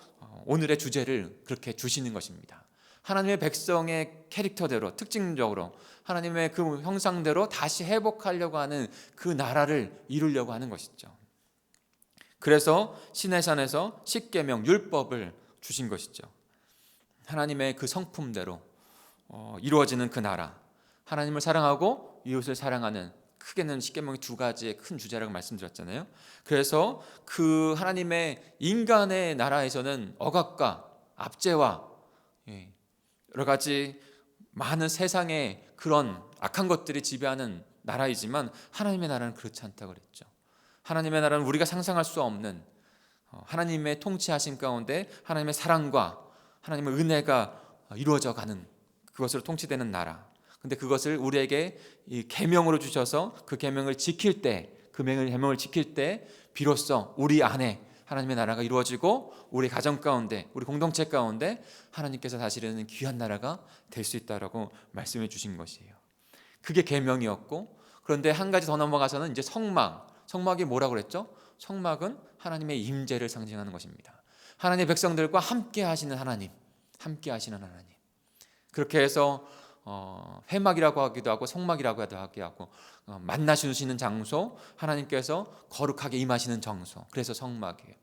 Speaker 2: 오늘의 주제를 그렇게 주시는 것입니다. 하나님의 백성의 캐릭터대로, 특징적으로 하나님의 그 형상대로 다시 회복하려고 하는 그 나라를 이루려고 하는 것이죠. 그래서 시내산에서 십계명, 율법을 주신 것이죠. 하나님의 그 성품대로 이루어지는 그 나라, 하나님을 사랑하고 이웃을 사랑하는, 크게는 십계명이 2가지의 큰 주제라고 말씀드렸잖아요. 그래서 그 하나님의 인간의 나라에서는 억압과 압제와 여러 가지 많은 세상의 그런 악한 것들이 지배하는 나라이지만 하나님의 나라는 그렇지 않다고 그랬죠. 하나님의 나라는 우리가 상상할 수 없는 하나님의 통치하신 가운데 하나님의 사랑과 하나님의 은혜가 이루어져 가는 그것으로 통치되는 나라. 근데 그것을 우리에게 이 계명으로 주셔서 그 계명을 지킬 때, 그 계명을 지킬 때 비로소 우리 안에 하나님의 나라가 이루어지고 우리 가정 가운데, 우리 공동체 가운데 하나님께서 다스리는 귀한 나라가 될 수 있다라고 말씀해 주신 것이에요. 그게 계명이었고, 그런데 한 가지 더 넘어가서는 이제 성막이 뭐라고 그랬죠? 성막은 하나님의 임재를 상징하는 것입니다. 하나님의 백성들과 함께 하시는 하나님. 그렇게 해서 회막이라고 하기도 하고 성막이라고 하고 만나주시는 장소, 하나님께서 거룩하게 임하시는 장소, 그래서 성막이에요.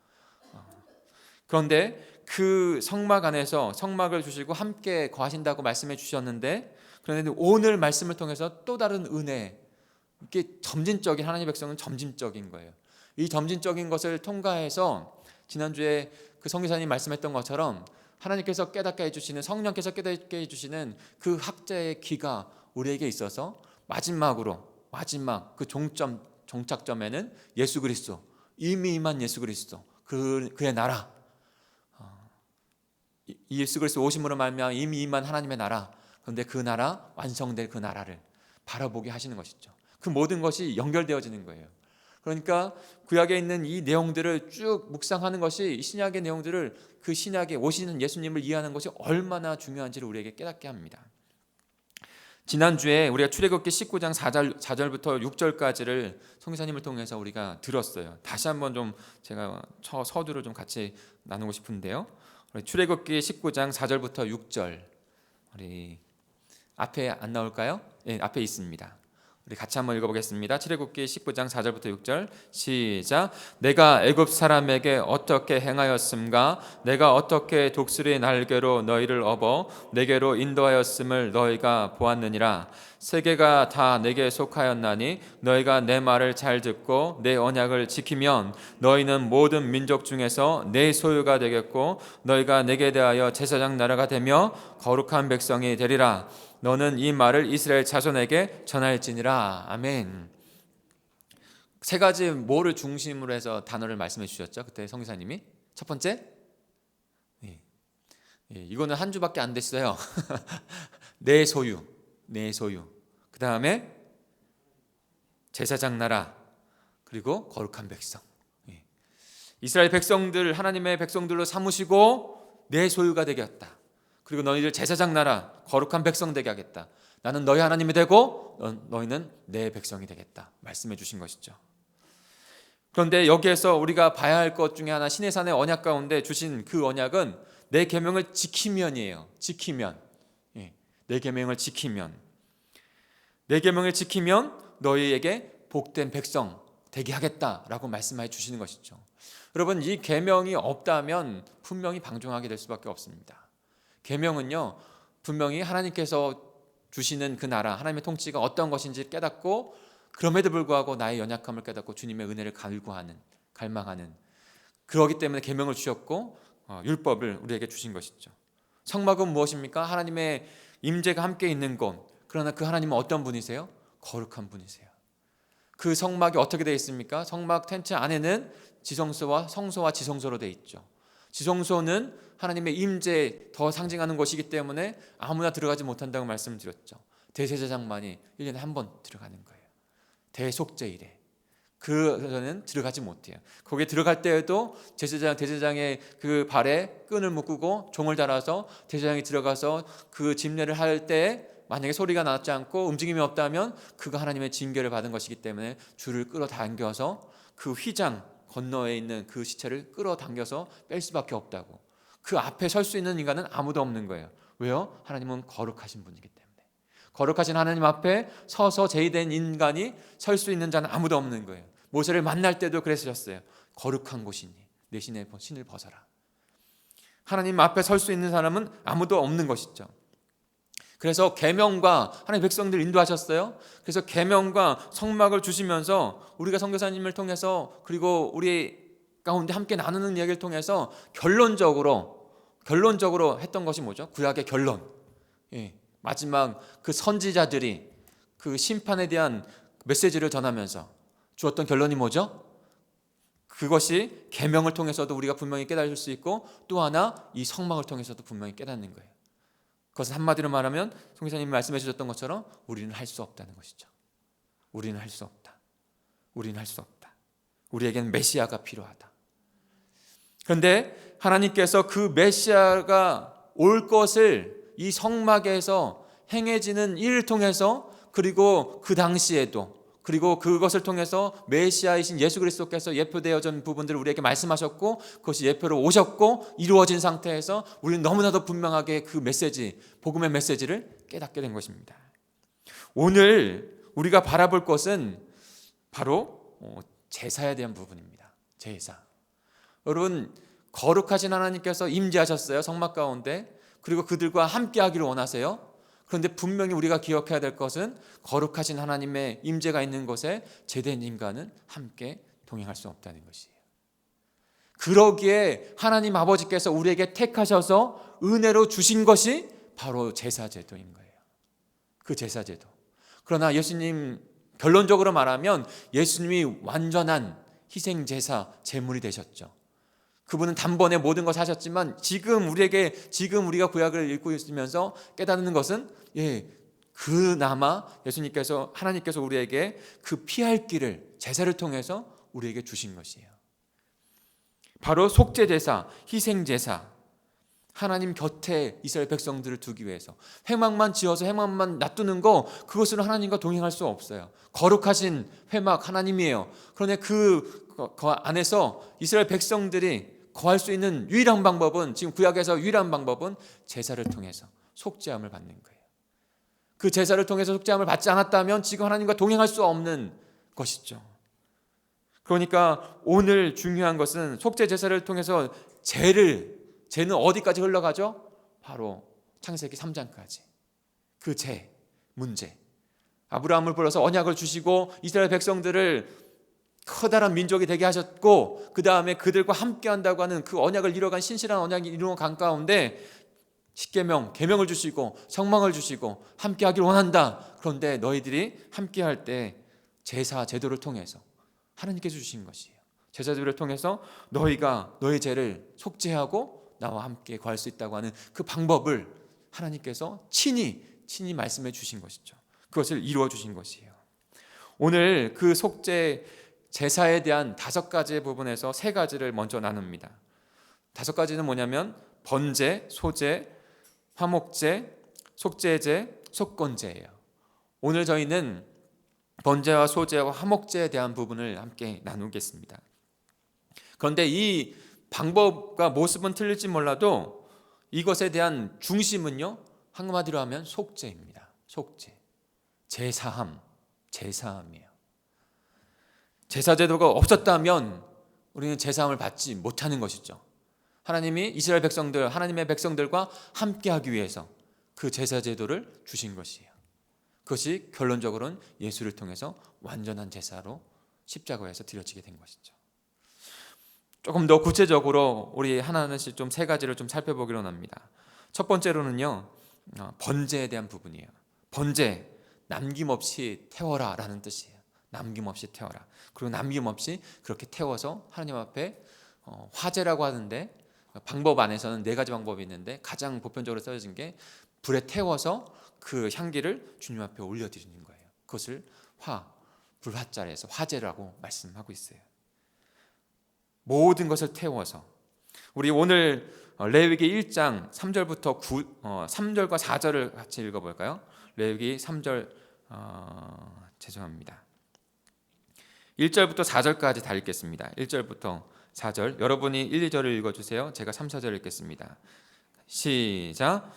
Speaker 2: 그런데 그 성막 안에서 성막을 주시고 함께 거하신다고 말씀해 주셨는데, 그런데 오늘 말씀을 통해서 또 다른 은혜, 이게 점진적인, 하나님의 백성은 점진적인 거예요. 이 점진적인 것을 통과해서 지난주에 그 성기사님 말씀했던 것처럼 하나님께서 깨닫게 해주시는, 성령께서 깨닫게 해주시는 그 학자의 귀가 우리에게 있어서 마지막 그 종착점에는 예수 그리스도, 이미 임한 예수 그리스도, 그의 나라, 예수 그리스도 오심으로 말미암아 이미 임한 하나님의 나라, 그런데 그 나라, 완성될 그 나라를 바라보게 하시는 것이죠. 그 모든 것이 연결되어지는 거예요. 그러니까 구약에 있는 이 내용들을 쭉 묵상하는 것이, 신약의 내용들을, 그 신약에 오시는 예수님을 이해하는 것이 얼마나 중요한지를 우리에게 깨닫게 합니다. 지난주에 우리가 출애굽기 19장 4절부터 6절까지를 성기사님을 통해서 우리가 들었어요. 다시 한번 좀 제가 서두를 좀 같이 나누고 싶은데요. 출애굽기 19장 4절부터 6절, 우리 앞에 안 나올까요? 네, 앞에 있습니다. 우리 같이 한번 읽어보겠습니다. 출애굽기 19장 4절부터 6절 시작. 내가 애굽 사람에게 어떻게 행하였음가? 내가 어떻게 독수리 날개로 너희를 업어 내게로 인도하였음을 너희가 보았느니라. 세계가 다 내게 속하였나니 너희가 내 말을 잘 듣고 내 언약을 지키면 너희는 모든 민족 중에서 내 소유가 되겠고 너희가 내게 대하여 제사장 나라가 되며 거룩한 백성이 되리라. 너는 이 말을 이스라엘 자손에게 전할지니라. 아멘. 세 가지 뭐를 중심으로 해서 단어를 말씀해 주셨죠? 그때 성기사님이 첫 번째, 이거는 한 주밖에 안 됐어요. 내 소유. 그 다음에 제사장 나라, 그리고 거룩한 백성. 이스라엘 백성들, 하나님의 백성들로 삼으시고 내 소유가 되게 했다. 그리고 너희들 제사장 나라, 거룩한 백성 되게 하겠다. 나는 너희 하나님이 되고 너희는 내 백성이 되겠다. 말씀해 주신 것이죠. 그런데 여기에서 우리가 봐야 할 것 중에 하나, 시내산의 언약 가운데 주신 그 언약은 내 계명을 지키면이에요. 내 계명을 지키면 너희에게 복된 백성 되게 하겠다라고 말씀해 주시는 것이죠. 여러분, 이 계명이 없다면 분명히 방종하게 될 수밖에 없습니다. 계명은요, 분명히 하나님께서 주시는 그 나라, 하나님의 통치가 어떤 것인지 깨닫고, 그럼에도 불구하고 나의 연약함을 깨닫고 주님의 은혜를 갈망하는, 그러기 때문에 계명을 주셨고 율법을 우리에게 주신 것이죠. 성막은 무엇입니까? 하나님의 임재가 함께 있는 곳. 그러나 그 하나님은 어떤 분이세요? 거룩한 분이세요. 그 성막이 어떻게 되어 있습니까? 성막 텐트 안에는 지성소와 성소와 지성소로 되어 있죠. 지성소는 하나님의 임재 더 상징하는 것이기 때문에 아무나 들어가지 못한다고 말씀을 드렸죠. 대제사장만이 1년에 한 번 들어가는 거예요. 대속죄일에. 그전에는 들어가지 못해요. 거기에 들어갈 때에도 대제사장의 그 발에 끈을 묶고 종을 달아서 대제사장이 들어가서 그 집례를 할 때 만약에 소리가 나지 않고 움직임이 없다면 그가 하나님의 징계를 받은 것이기 때문에 줄을 끌어당겨서 그 휘장 건너에 있는 그 시체를 끌어당겨서 뺄 수밖에 없다고. 그 앞에 설 수 있는 인간은 아무도 없는 거예요. 왜요? 하나님은 거룩하신 분이기 때문에. 거룩하신 하나님 앞에 서서 제의된 인간이 설 수 있는 자는 아무도 없는 거예요. 모세를 만날 때도 그랬었어요. 거룩한 곳이니 내 신을 벗어라. 하나님 앞에 설 수 있는 사람은 아무도 없는 것이죠. 그래서 계명과 하나님 백성들 인도하셨어요. 그래서 계명과 성막을 주시면서 우리가 선교사님을 통해서, 그리고 우리 가운데 함께 나누는 이야기를 통해서 결론적으로 했던 것이 뭐죠? 구약의 결론. 마지막 그 선지자들이 그 심판에 대한 메시지를 전하면서 주었던 결론이 뭐죠? 그것이 계명을 통해서도 우리가 분명히 깨달을 수 있고, 또 하나 이 성막을 통해서도 분명히 깨닫는 거예요. 그것은 한마디로 말하면 송기사님이 말씀해 주셨던 것처럼 우리는 할 수 없다는 것이죠. 우리는 할 수 없다. 우리는 할 수 없다. 우리에게는 메시아가 필요하다. 그런데 하나님께서 그 메시아가 올 것을 이 성막에서 행해지는 일을 통해서, 그리고 그 당시에도, 그리고 그것을 통해서 메시아이신 예수 그리스도께서 예표되어진 부분들을 우리에게 말씀하셨고, 그것이 예표로 오셨고 이루어진 상태에서 우리는 너무나도 분명하게 그 메시지, 복음의 메시지를 깨닫게 된 것입니다. 오늘 우리가 바라볼 것은 바로 제사에 대한 부분입니다. 제사. 여러분, 거룩하신 하나님께서 임재하셨어요, 성막 가운데. 그리고 그들과 함께 하기를 원하세요. 그런데 분명히 우리가 기억해야 될 것은 거룩하신 하나님의 임재가 있는 곳에 제된 인간은 함께 동행할 수 없다는 것이에요. 그러기에 하나님 아버지께서 우리에게 택하셔서 은혜로 주신 것이 바로 제사제도인 거예요. 그 제사제도. 그러나 예수님, 결론적으로 말하면 예수님이 완전한 희생제사 제물이 되셨죠. 그분은 단번에 모든 것을 하셨지만 지금 우리가 구약을 읽고 있으면서 깨닫는 것은 그나마 예수님께서, 하나님께서 우리에게 그 피할 길을 제사를 통해서 우리에게 주신 것이에요. 바로 속죄제사, 희생제사, 하나님 곁에 이스라엘 백성들을 두기 위해서 회막만 지어서 회막만 놔두는 거, 그것으로 하나님과 동행할 수 없어요. 거룩하신 회막 하나님이에요. 그런데 그 안에서 이스라엘 백성들이 거할 수 있는 유일한 방법은, 지금 구약에서 유일한 방법은 제사를 통해서 속죄함을 받는 거예요. 그 제사를 통해서 속죄함을 받지 않았다면 지금 하나님과 동행할 수 없는 것이죠. 그러니까 오늘 중요한 것은 속죄 제사를 통해서 죄는 어디까지 흘러가죠? 바로 창세기 3장까지. 그 문제. 아브라함을 불러서 언약을 주시고 이스라엘 백성들을 커다란 민족이 되게 하셨고, 그 다음에 그들과 함께 한다고 하는 그 언약을 이뤄간 신실한 언약이 이루어간 가운데 십계명, 계명을 주시고 성막을 주시고 함께 하길 원한다. 그런데 너희들이 함께 할 때 제사 제도를 통해서 하나님께서 주신 것이에요. 제사 제도를 통해서 너희가 너희 죄를 속죄하고 나와 함께 거할 수 있다고 하는 그 방법을 하나님께서 친히 말씀해 주신 것이죠. 그것을 이루어 주신 것이에요. 오늘 그 속죄 제사에 대한 5가지의 부분에서 3가지를 먼저 나눕니다. 5가지는 뭐냐면 번제, 소제, 화목제, 속죄제, 속건제예요. 오늘 저희는 번제와 소제와 화목제에 대한 부분을 함께 나누겠습니다. 그런데 이 방법과 모습은 틀릴지 몰라도 이것에 대한 중심은요, 한마디로 하면 속죄입니다. 속죄, 제사함이에요. 제사제도가 없었다면 우리는 제사함을 받지 못하는 것이죠. 하나님이 이스라엘 백성들, 하나님의 백성들과 함께하기 위해서 그 제사제도를 주신 것이에요. 그것이 결론적으로는 예수를 통해서 완전한 제사로 십자가에서 드려지게 된 것이죠. 조금 더 구체적으로 우리 하나하나씩 좀 3가지를 좀 살펴보기로 합니다. 첫 번째로는요, 번제에 대한 부분이에요. 번제, 남김없이 태워라 라는 뜻이에요. 남김없이 태워라. 그리고 남김없이 그렇게 태워서 하나님 앞에 화제라고 하는데, 방법 안에서는 4가지 방법이 있는데 가장 보편적으로 써진 게 불에 태워서 그 향기를 주님 앞에 올려드리는 거예요. 그것을 불화자에서 화제라고 말씀하고 있어요. 모든 것을 태워서. 우리 오늘 레위기 1장 3절부터 3절과 4절을 같이 읽어볼까요? 레위기 3절 죄송합니다. 1절부터 4절까지 다 읽겠습니다. 1절부터 4절, 여러분이 1, 2절을 읽어주세요. 제가 3, 4절 읽겠습니다. 시작.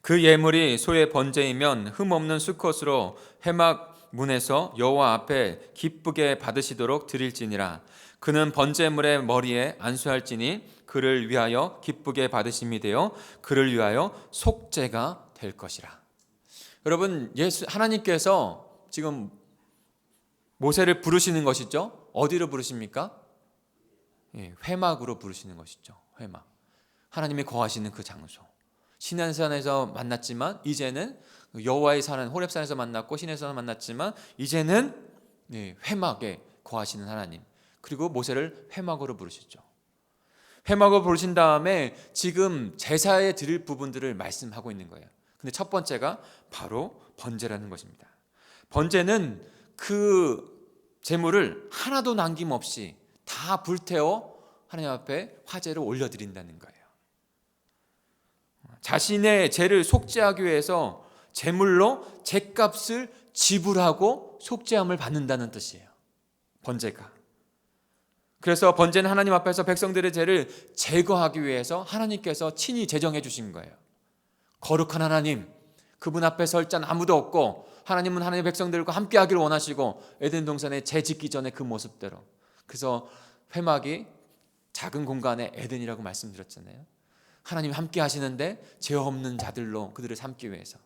Speaker 2: 그 예물이 소의 번제이면 흠없는 수컷으로 회막 문에서 여호와 앞에 기쁘게 받으시도록 드릴지니라. 그는 번제물의 머리에 안수할지니 그를 위하여 기쁘게 받으심이 되어 그를 위하여 속죄가 될 것이라. 여러분, 하나님께서 지금 모세를 부르시는 것이죠. 어디로 부르십니까? 예, 회막으로 부르시는 것이죠. 회막. 하나님이 거하시는 그 장소. 시내산에서 만났지만 이제는 여호와의 산은 호렙산에서 만났고 시내산에서 만났지만 이제는 회막에 거하시는 하나님. 그리고 모세를 회막으로 부르시죠. 회막으로 부르신 다음에 지금 제사에 드릴 부분들을 말씀하고 있는 거예요. 근데 첫 번째가 바로 번제라는 것입니다. 번제는 그 제물을 하나도 남김없이 다 불태워 하나님 앞에 화제를 올려드린다는 거예요. 자신의 죄를 속죄하기 위해서 제물로 죄값을 지불하고 속죄함을 받는다는 뜻이에요. 번제가. 그래서 번제는 하나님 앞에서 백성들의 죄를 제거하기 위해서 하나님께서 친히 제정해 주신 거예요. 거룩한 하나님, 그분 앞에 설 자는 아무도 없고 하나님은 하나님의 백성들과 함께 하기를 원하시고 에덴 동산에 재 짓기 전에 그 모습대로. 그래서 회막이 작은 공간에 에덴이라고 말씀드렸잖아요. 하나님이 함께 하시는데 죄 없는 자들로 그들을 삼기 위해서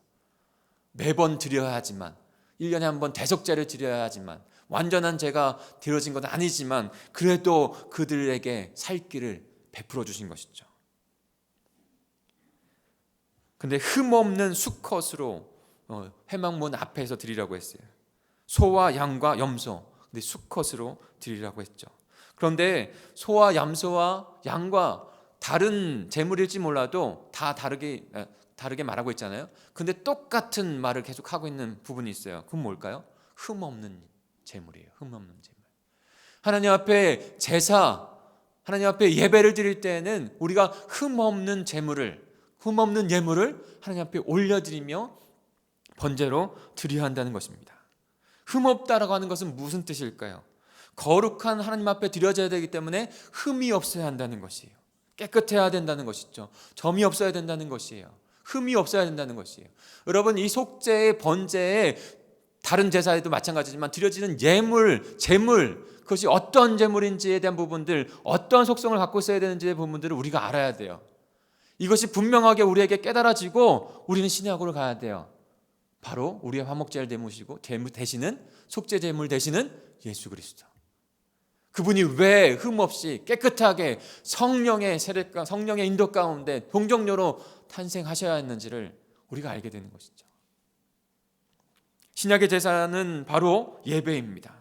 Speaker 2: 매번 드려야 하지만 1년에 한 번 대속제를 드려야 하지만 완전한 죄가 드려진 건 아니지만 그래도 그들에게 살 길을 베풀어 주신 것이죠. 근데 흠없는 수컷으로 회막문 앞에서 드리라고 했어요. 소와 양과 염소, 근데 수컷으로 드리라고 했죠. 그런데 소와 염소와 양과 다른 제물일지 몰라도 다 다르게 말하고 있잖아요. 근데 똑같은 말을 계속 하고 있는 부분이 있어요. 그건 뭘까요? 흠없는 제물이에요. 흠없는 제물. 하나님 앞에 제사, 하나님 앞에 예배를 드릴 때에는 우리가 흠없는 제물을, 흠없는 예물을 하나님 앞에 올려드리며 번제로 드려야 한다는 것입니다. 흠없다라고 하는 것은 무슨 뜻일까요? 거룩한 하나님 앞에 드려져야 되기 때문에 흠이 없어야 한다는 것이에요. 깨끗해야 된다는 것이죠. 점이 없어야 된다는 것이에요. 흠이 없어야 된다는 것이에요. 여러분, 이 속죄의 번제에 다른 제사에도 마찬가지지만 드려지는 예물, 제물, 그것이 어떤 제물인지에 대한 부분들, 어떤 속성을 갖고 있어야 되는지의 부분들을 우리가 알아야 돼요. 이것이 분명하게 우리에게 깨달아지고 우리는 신약으로 가야 돼요. 바로 우리의 화목제를 대신은 속죄 제물 되시는 예수 그리스도. 그분이 왜 흠없이 깨끗하게 성령의 세례가 성령의 인도 가운데 동정녀로 탄생하셔야 했는지를 우리가 알게 되는 것이죠. 신약의 제사는 바로 예배입니다.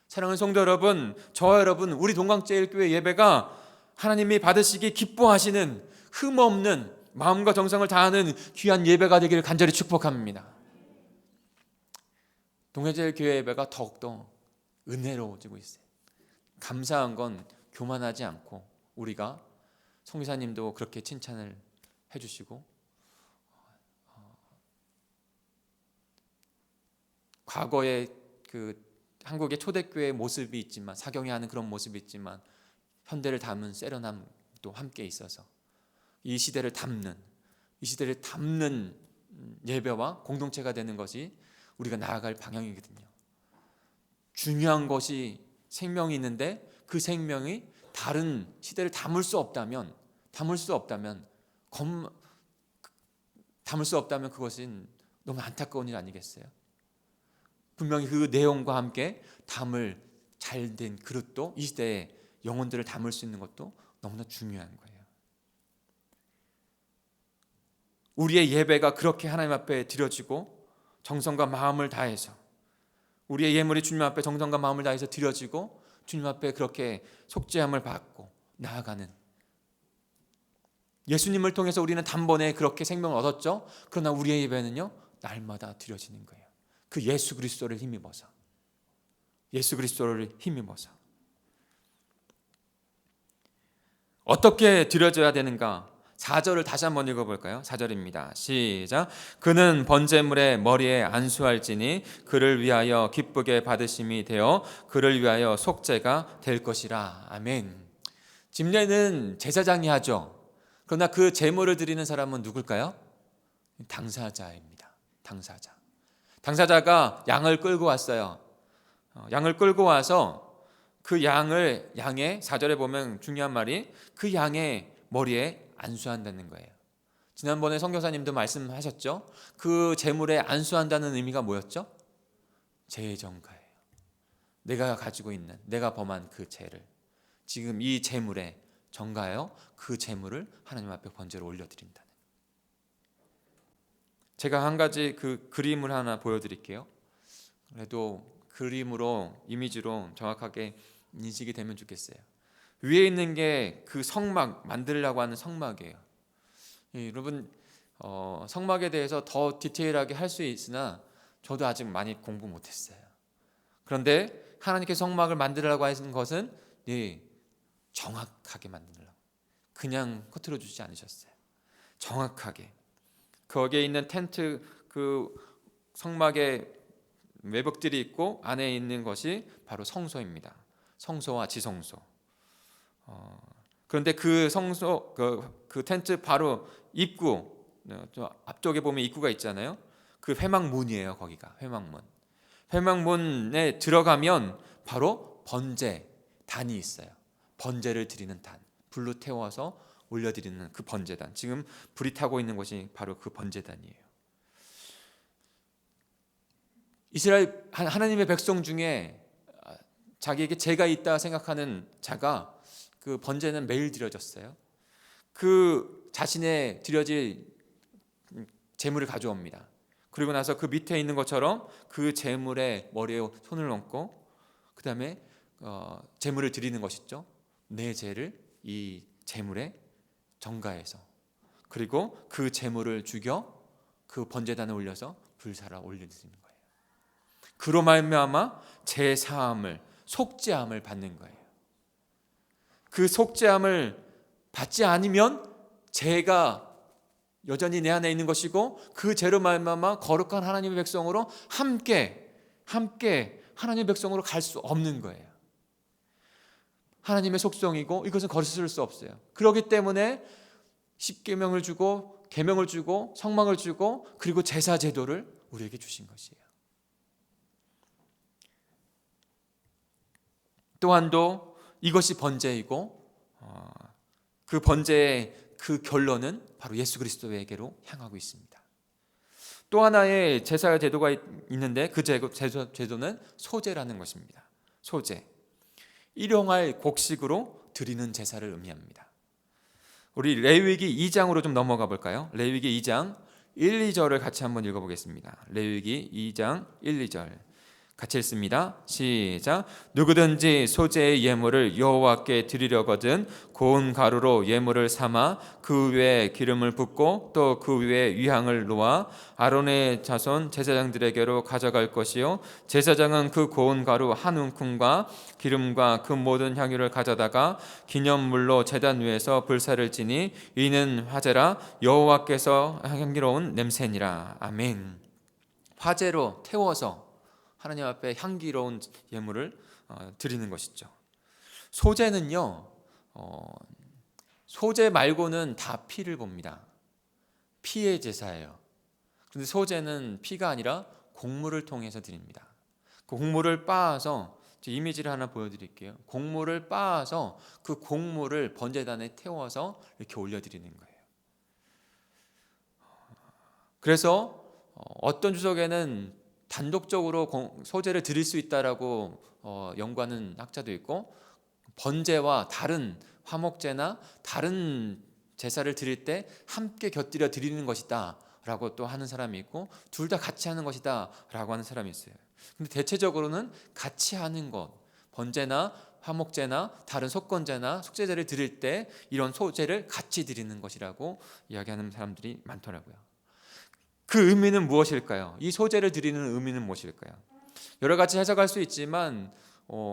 Speaker 2: 사랑하는 성도 여러분, 저와 여러분, 우리 동광제일교회 예배가 하나님이 받으시기 기뻐하시는 흠없는 마음과 정성을 다하는 귀한 예배가 되기를 간절히 축복합니다. 동해제일교회 예배가 더욱더 은혜로워지고 있어요. 감사한 건 교만하지 않고 우리가 송기사님도 그렇게 칭찬을 해주시고 과거에 그 한국의 초대교회의 모습이 있지만 사경이 하는 그런 모습이 있지만 현대를 담은 세련함도 함께 있어서 이 시대를 담는 예배와 공동체가 되는 것이 우리가 나아갈 방향이거든요. 중요한 것이 생명이 있는데 그 생명이 다른 시대를 담을 수 없다면 그것은 너무 안타까운 일 아니겠어요? 분명히 그 내용과 함께 담을 잘된 그릇도 이 시대의 영혼들을 담을 수 있는 것도 너무나 중요한 거예요. 우리의 예배가 그렇게 하나님 앞에 드려지고 정성과 마음을 다해서 우리의 예물이 주님 앞에 정성과 마음을 다해서 드려지고 주님 앞에 그렇게 속죄함을 받고 나아가는 예수님을 통해서 우리는 단번에 그렇게 생명을 얻었죠. 그러나 우리의 예배는요 날마다 드려지는 거예요. 그 예수 그리스도를 힘입어서 어떻게 드려져야 되는가? 4절을 다시 한번 읽어볼까요? 4절입니다. 시작. 그는 번제물의 머리에 안수할지니 그를 위하여 기쁘게 받으심이 되어 그를 위하여 속죄가 될 것이라. 아멘. 집례는 제사장이 하죠. 그러나 그 제물을 드리는 사람은 누굴까요? 당사자입니다. 당사자가 양을 끌고 왔어요. 양을 끌고 와서 그 양의 4절에 보면 중요한 말이 그 양의 머리에 안수한다는 거예요. 지난번에 선교사님도 말씀하셨죠. 그 제물에 안수한다는 의미가 뭐였죠? 죄의 전가예요. 내가 가지고 있는, 내가 범한 그 죄를 지금 이 제물에 전가하여 그 제물을 하나님 앞에 번제로 올려드린다는. 제가 한 가지 그 그림을 하나 보여드릴게요. 그래도 그림으로, 이미지로 정확하게 인식이 되면 좋겠어요. 위에 있는 게 그 성막, 만들려고 하는 성막이에요. 여러분, 성막에 대해서 더 디테일하게 할 수 있으나 저도 아직 많이 공부 못했어요. 그런데 하나님께 성막을 만들려고 하시는 것은 정확하게 만들려고, 그냥 허투루 주지 않으셨어요. 정확하게 거기에 있는 텐트, 그 성막의 외벽들이 있고 안에 있는 것이 바로 성소입니다. 성소와 지성소. 그런데 그 성소, 그 텐트 바로 입구, 앞쪽에 보면 입구가 있잖아요. 그 회막문이에요. 거기가 회막문. 회막문에 들어가면 바로 번제단이 있어요. 번제를 드리는 단, 불로 태워서 올려드리는 그 번제단. 지금 불이 타고 있는 것이 바로 그 번제단이에요. 이스라엘 하나님의 백성 중에 자기에게 죄가 있다 생각하는 자가 그 번제는 매일 드려졌어요. 그 자신의 드려질 제물을 가져옵니다. 그리고 나서 그 밑에 있는 것처럼 그 제물의 머리에 손을 얹고 그 다음에 제물을 드리는 것이죠. 내 죄를 이 제물에 전가해서, 그리고 그 제물을 죽여 그 번제단에 올려서 불사라 올려드리는 거예요. 그로 말미암아 죄 사함을, 속죄함을 받는 거예요. 그 속죄함을 받지 않으면 죄가 여전히 내 안에 있는 것이고, 그 죄로 말미암아 거룩한 하나님의 백성으로 함께 하나님의 백성으로 갈 수 없는 거예요. 하나님의 속성이고 이것은 거스를 수 없어요. 그렇기 때문에 십계명을 주고 계명을 주고 성막을 주고 그리고 제사 제도를 우리에게 주신 것이에요. 또한도 이것이 번제이고 그 번제의 그 결론은 바로 예수 그리스도에게로 향하고 있습니다. 또 하나의 제사 제도가 있는데 그 제도는 소제라는 것입니다. 소제, 일용할 곡식으로 드리는 제사를 의미합니다. 우리 레위기 2장으로 좀 넘어가 볼까요? 레위기 2장 1, 2절을 같이 한번 읽어보겠습니다. 레위기 2장 1, 2절 같이 읽습니다. 시작. 누구든지 소제의 예물을 여호와께 드리려거든 고운 가루로 예물을 삼아 그 위에 기름을 붓고 또 그 위에 위향을 놓아 아론의 자손 제사장들에게로 가져갈 것이요, 제사장은 그 고운 가루 한 움큼과 기름과 그 모든 향유를 가져다가 기념물로 제단 위에서 불사를 지니 이는 화제라 여호와께서 향기로운 냄새니라. 아멘. 화제로 태워서 하나님 앞에 향기로운 예물을 드리는 것이죠. 소제는요, 소제 말고는 다 피를 봅니다. 피의 제사예요. 그런데 소제는 피가 아니라 곡물을 통해서 드립니다. 그 곡물을 빻아서, 이미지를 하나 보여드릴게요. 곡물을 빻아서 그 곡물을 번제단에 태워서 이렇게 올려드리는 거예요. 그래서 어떤 주석에는 단독적으로 소제를 드릴 수 있다라고 연구하는 학자도 있고, 번제와 다른 화목제나 다른 제사를 드릴 때 함께 곁들여 드리는 것이다 라고 또 하는 사람이 있고, 둘 다 같이 하는 것이다 라고 하는 사람이 있어요. 근데 대체적으로는 같이 하는 것, 번제나 화목제나 다른 속건제나 속죄제를 드릴 때 이런 소제를 같이 드리는 것이라고 이야기하는 사람들이 많더라고요. 그 의미는 무엇일까요? 이 소제를 드리는 의미는 무엇일까요? 여러 가지 해석할 수 있지만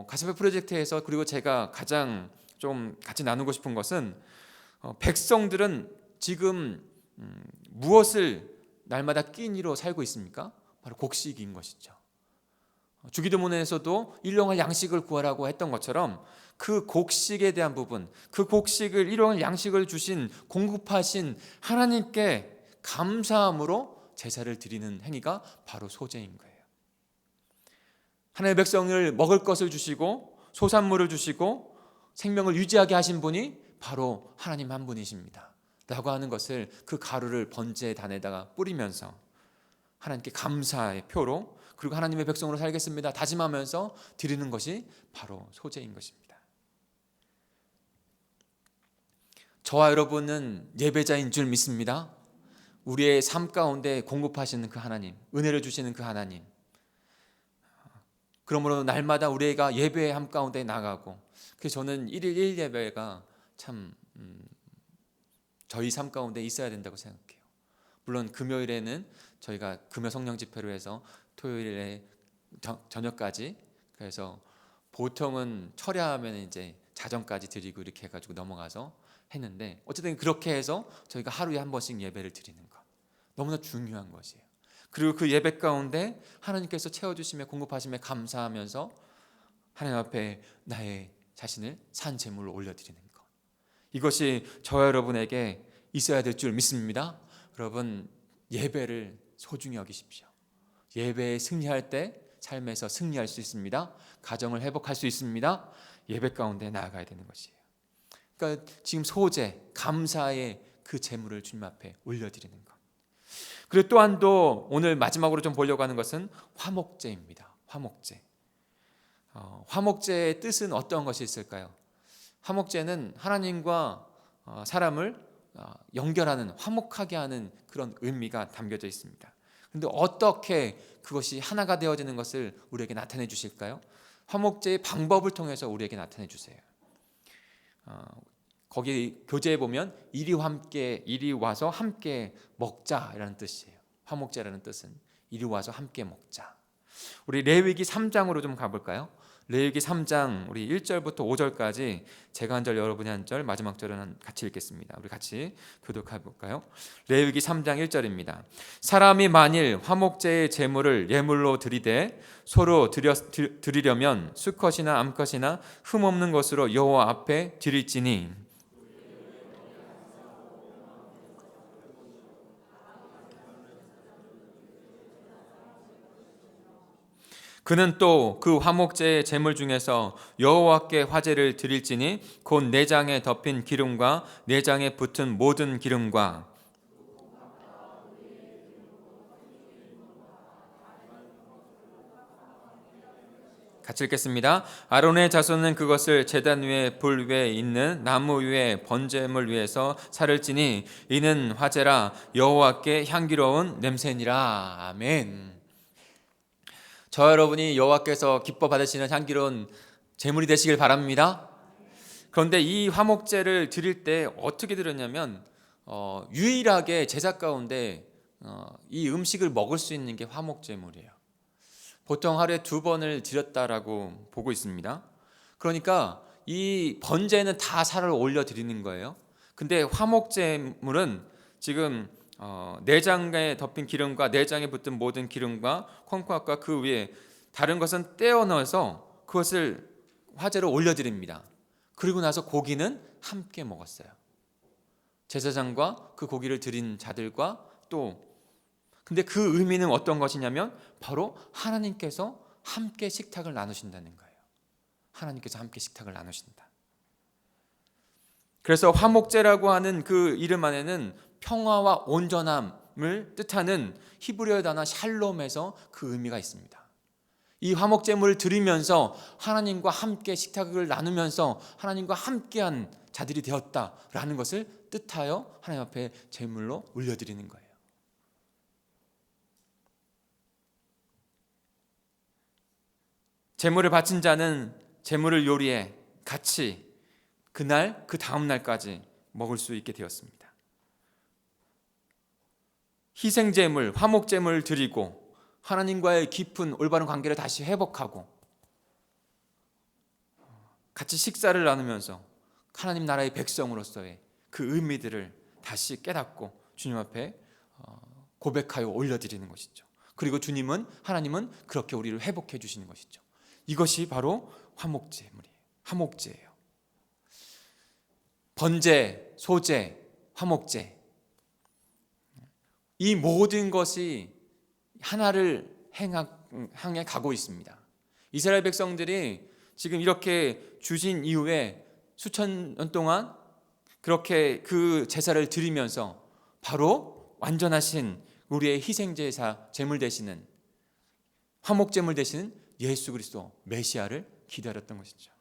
Speaker 2: 가스펠 프로젝트에서, 그리고 제가 가장 좀 같이 나누고 싶은 것은 백성들은 지금 무엇을 날마다 끼니로 살고 있습니까? 바로 곡식인 것이죠. 주기도문에서도 일용할 양식을 구하라고 했던 것처럼 그 곡식에 대한 부분, 그 곡식을, 일용할 양식을 주신, 공급하신 하나님께 감사함으로 제사를 드리는 행위가 바로 소제인 거예요. 하나님의 백성을 먹을 것을 주시고 소산물을 주시고 생명을 유지하게 하신 분이 바로 하나님 한 분이십니다 라고 하는 것을 그 가루를 번제단에다가 뿌리면서 하나님께 감사의 표로, 그리고 하나님의 백성으로 살겠습니다 다짐하면서 드리는 것이 바로 소제인 것입니다. 저와 여러분은 예배자인 줄 믿습니다. 우리의 삶 가운데 공급하시는 그 하나님, 은혜를 주시는 그 하나님, 그러므로 날마다 우리가 예배의 삶 가운데 나가고, 그래서 저는 1일 1예배가 참 저희 삶 가운데 있어야 된다고 생각해요. 물론 금요일에는 저희가 금요 성령 집회로 해서 토요일에 저녁까지, 그래서 보통은 철야하면 이제 자정까지 드리고 이렇게 해가지고 넘어가서 했는데, 어쨌든 그렇게 해서 저희가 하루에 한 번씩 예배를 드리는 것 너무나 중요한 것이에요. 그리고 그 예배 가운데 하나님께서 채워주시며 공급하시며 감사하면서 하나님 앞에 나의 자신을 산 제물로 올려드리는 것, 이것이 저와 여러분에게 있어야 될 줄 믿습니다. 여러분, 예배를 소중히 여기십시오. 예배에 승리할 때 삶에서 승리할 수 있습니다. 가정을 회복할 수 있습니다. 예배 가운데 나아가야 되는 것이에요. 그러니까 지금 소제, 감사의 그 제물을 주님 앞에 올려드리는 것. 그리고 또한 또 오늘 마지막으로 좀 보려고 하는 것은 화목제입니다. 화목제. 화목제의 뜻은 어떤 것이 있을까요? 화목제는 하나님과 사람을 연결하는, 화목하게 하는 그런 의미가 담겨져 있습니다. 그런데 어떻게 그것이 하나가 되어지는 것을 우리에게 나타내 주실까요? 화목제의 방법을 통해서 우리에게 나타내 주세요. 거기 교재에 보면 이리 와서 함께 먹자라는 뜻이에요. 화목제라는 뜻은 이리 와서 함께 먹자. 우리 레위기 3장으로 좀 가볼까요? 레위기 3장 우리 1절부터 5절까지 제가 한 절 여러분이 한 절, 마지막 절은 같이 읽겠습니다. 우리 같이 교독해 볼까요? 레위기 3장 1절입니다. 사람이 만일 화목제의 제물을 예물로 드리되 서로 드리려면 수컷이나 암컷이나 흠없는 것으로 여호와 앞에 드릴지니, 그는 또 그 화목제의 제물 중에서 여호와께 화제를 드릴지니 곧 내장에 덮인 기름과 내장에 붙은 모든 기름과, 같이 읽겠습니다. 아론의 자손은 그것을 제단 위에 불 위에 있는 나무 위에 번제물 위에서 살을지니 이는 화제라 여호와께 향기로운 냄새니라. 아멘. 저 여러분이 여호와께서 기뻐 받으시는 향기로운 제물이 되시길 바랍니다. 그런데 이 화목제를 드릴 때 어떻게 드렸냐면 유일하게 제사 가운데 이 음식을 먹을 수 있는 게 화목제물이에요. 보통 하루에 2번을 드렸다라고 보고 있습니다. 그러니까 이 번제는 다 살을 올려 드리는 거예요. 근데 화목제물은 지금 내장에 덮인 기름과 내장에 붙은 모든 기름과 콩팥과 그 위에 다른 것은 떼어 넣어서 그것을 화제로 올려드립니다. 그리고 나서 고기는 함께 먹었어요. 제사장과 그 고기를 드린 자들과 또, 근데 그 의미는 어떤 것이냐면 바로 하나님께서 함께 식탁을 나누신다는 거예요. 하나님께서 함께 식탁을 나누신다. 그래서 화목제라고 하는 그 이름 안에는 평화와 온전함을 뜻하는 히브리어 단어 샬롬에서 그 의미가 있습니다. 이 화목제물을 드리면서 하나님과 함께 식탁을 나누면서 하나님과 함께한 자들이 되었다라는 것을 뜻하여 하나님 앞에 제물로 올려드리는 거예요. 제물을 바친 자는 제물을 요리해 같이 그날 그 다음 날까지 먹을 수 있게 되었습니다. 희생제물, 화목제물을 드리고 하나님과의 깊은 올바른 관계를 다시 회복하고 같이 식사를 나누면서 하나님 나라의 백성으로서의 그 의미들을 다시 깨닫고 주님 앞에 고백하여 올려드리는 것이죠. 그리고 하나님은 그렇게 우리를 회복해 주시는 것이죠. 이것이 바로 화목제물이에요. 화목제예요. 번제, 소제, 화목제, 이 모든 것이 하나를 향해 가고 있습니다. 이스라엘 백성들이 지금 이렇게 주신 이후에 수천 년 동안 그렇게 그 제사를 드리면서 바로 완전하신 우리의 희생제사 제물 되시는 화목제물 되시는 예수 그리스도 메시아를 기다렸던 것이죠.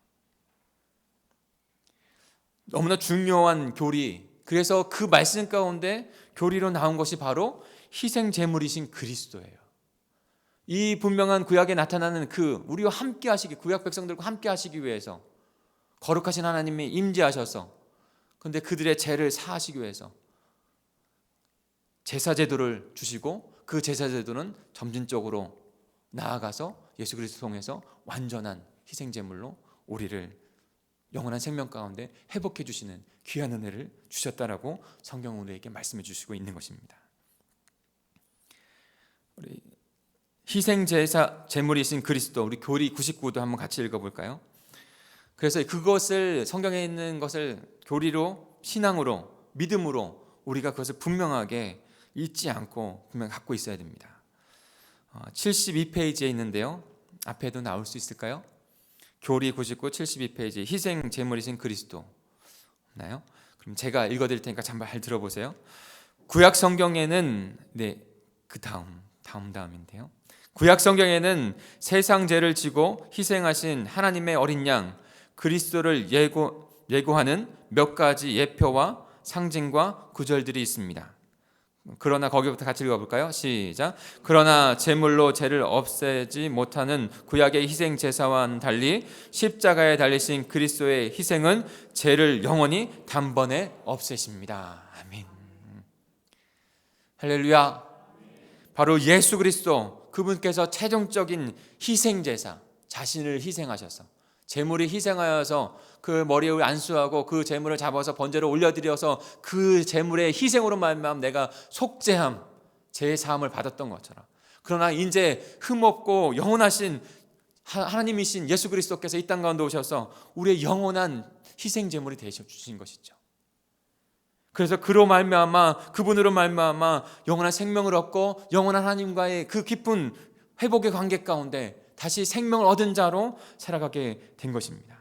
Speaker 2: 너무나 중요한 교리, 그래서 그 말씀 가운데 교리로 나온 것이 바로 희생제물이신 그리스도예요. 이 분명한 구약에 나타나는 그 우리와 함께 하시기, 구약 백성들과 함께 하시기 위해서 거룩하신 하나님이 임재하셔서, 그런데 그들의 죄를 사하시기 위해서 제사제도를 주시고, 그 제사제도는 점진적으로 나아가서 예수 그리스도 통해서 완전한 희생제물로 우리를 영원한 생명 가운데 회복해 주시는 귀한 은혜를 주셨다라고 성경은 우리에게 말씀해 주시고 있는 것입니다. 우리 희생제사 제물이신 그리스도, 우리 교리 99도 한번 같이 읽어볼까요? 그래서 그것을, 성경에 있는 것을 교리로, 신앙으로, 믿음으로 우리가 그것을 분명하게 잊지 않고 분명 갖고 있어야 됩니다. 72페이지에 있는데요, 앞에도 나올 수 있을까요? 교리 99 72페이지, 희생 제물이신 그리스도 없나요? 그럼 제가 읽어드릴 테니까 잘 들어보세요. 구약 성경에는 그 다음인데요. 구약 성경에는 세상 죄를 지고 희생하신 하나님의 어린 양 그리스도를 예고하는 몇 가지 예표와 상징과 구절들이 있습니다. 그러나 거기부터 같이 읽어볼까요? 시작. 그러나 제물로 죄를 없애지 못하는 구약의 희생 제사와는 달리 십자가에 달리신 그리스도의 희생은 죄를 영원히 단번에 없애십니다. 아멘. 할렐루야. 바로 예수 그리스도, 그분께서 최종적인 희생 제사, 자신을 희생하셔서, 제물이 희생하여서 그 머리에 안수하고 그 제물을 잡아서 번제로 올려드려서 그 제물의 희생으로 말미암아 내가 속죄함, 죄 사함을 받았던 것처럼, 그러나 이제 흠없고 영원하신 하나님이신 예수 그리스도께서 이 땅 가운데 오셔서 우리의 영원한 희생 제물이 되셔 주신 것이죠. 그래서 그로 말미암아, 그분으로 말미암아 영원한 생명을 얻고 영원한 하나님과의 그 깊은 회복의 관계 가운데 다시 생명을 얻은 자로 살아가게 된 것입니다.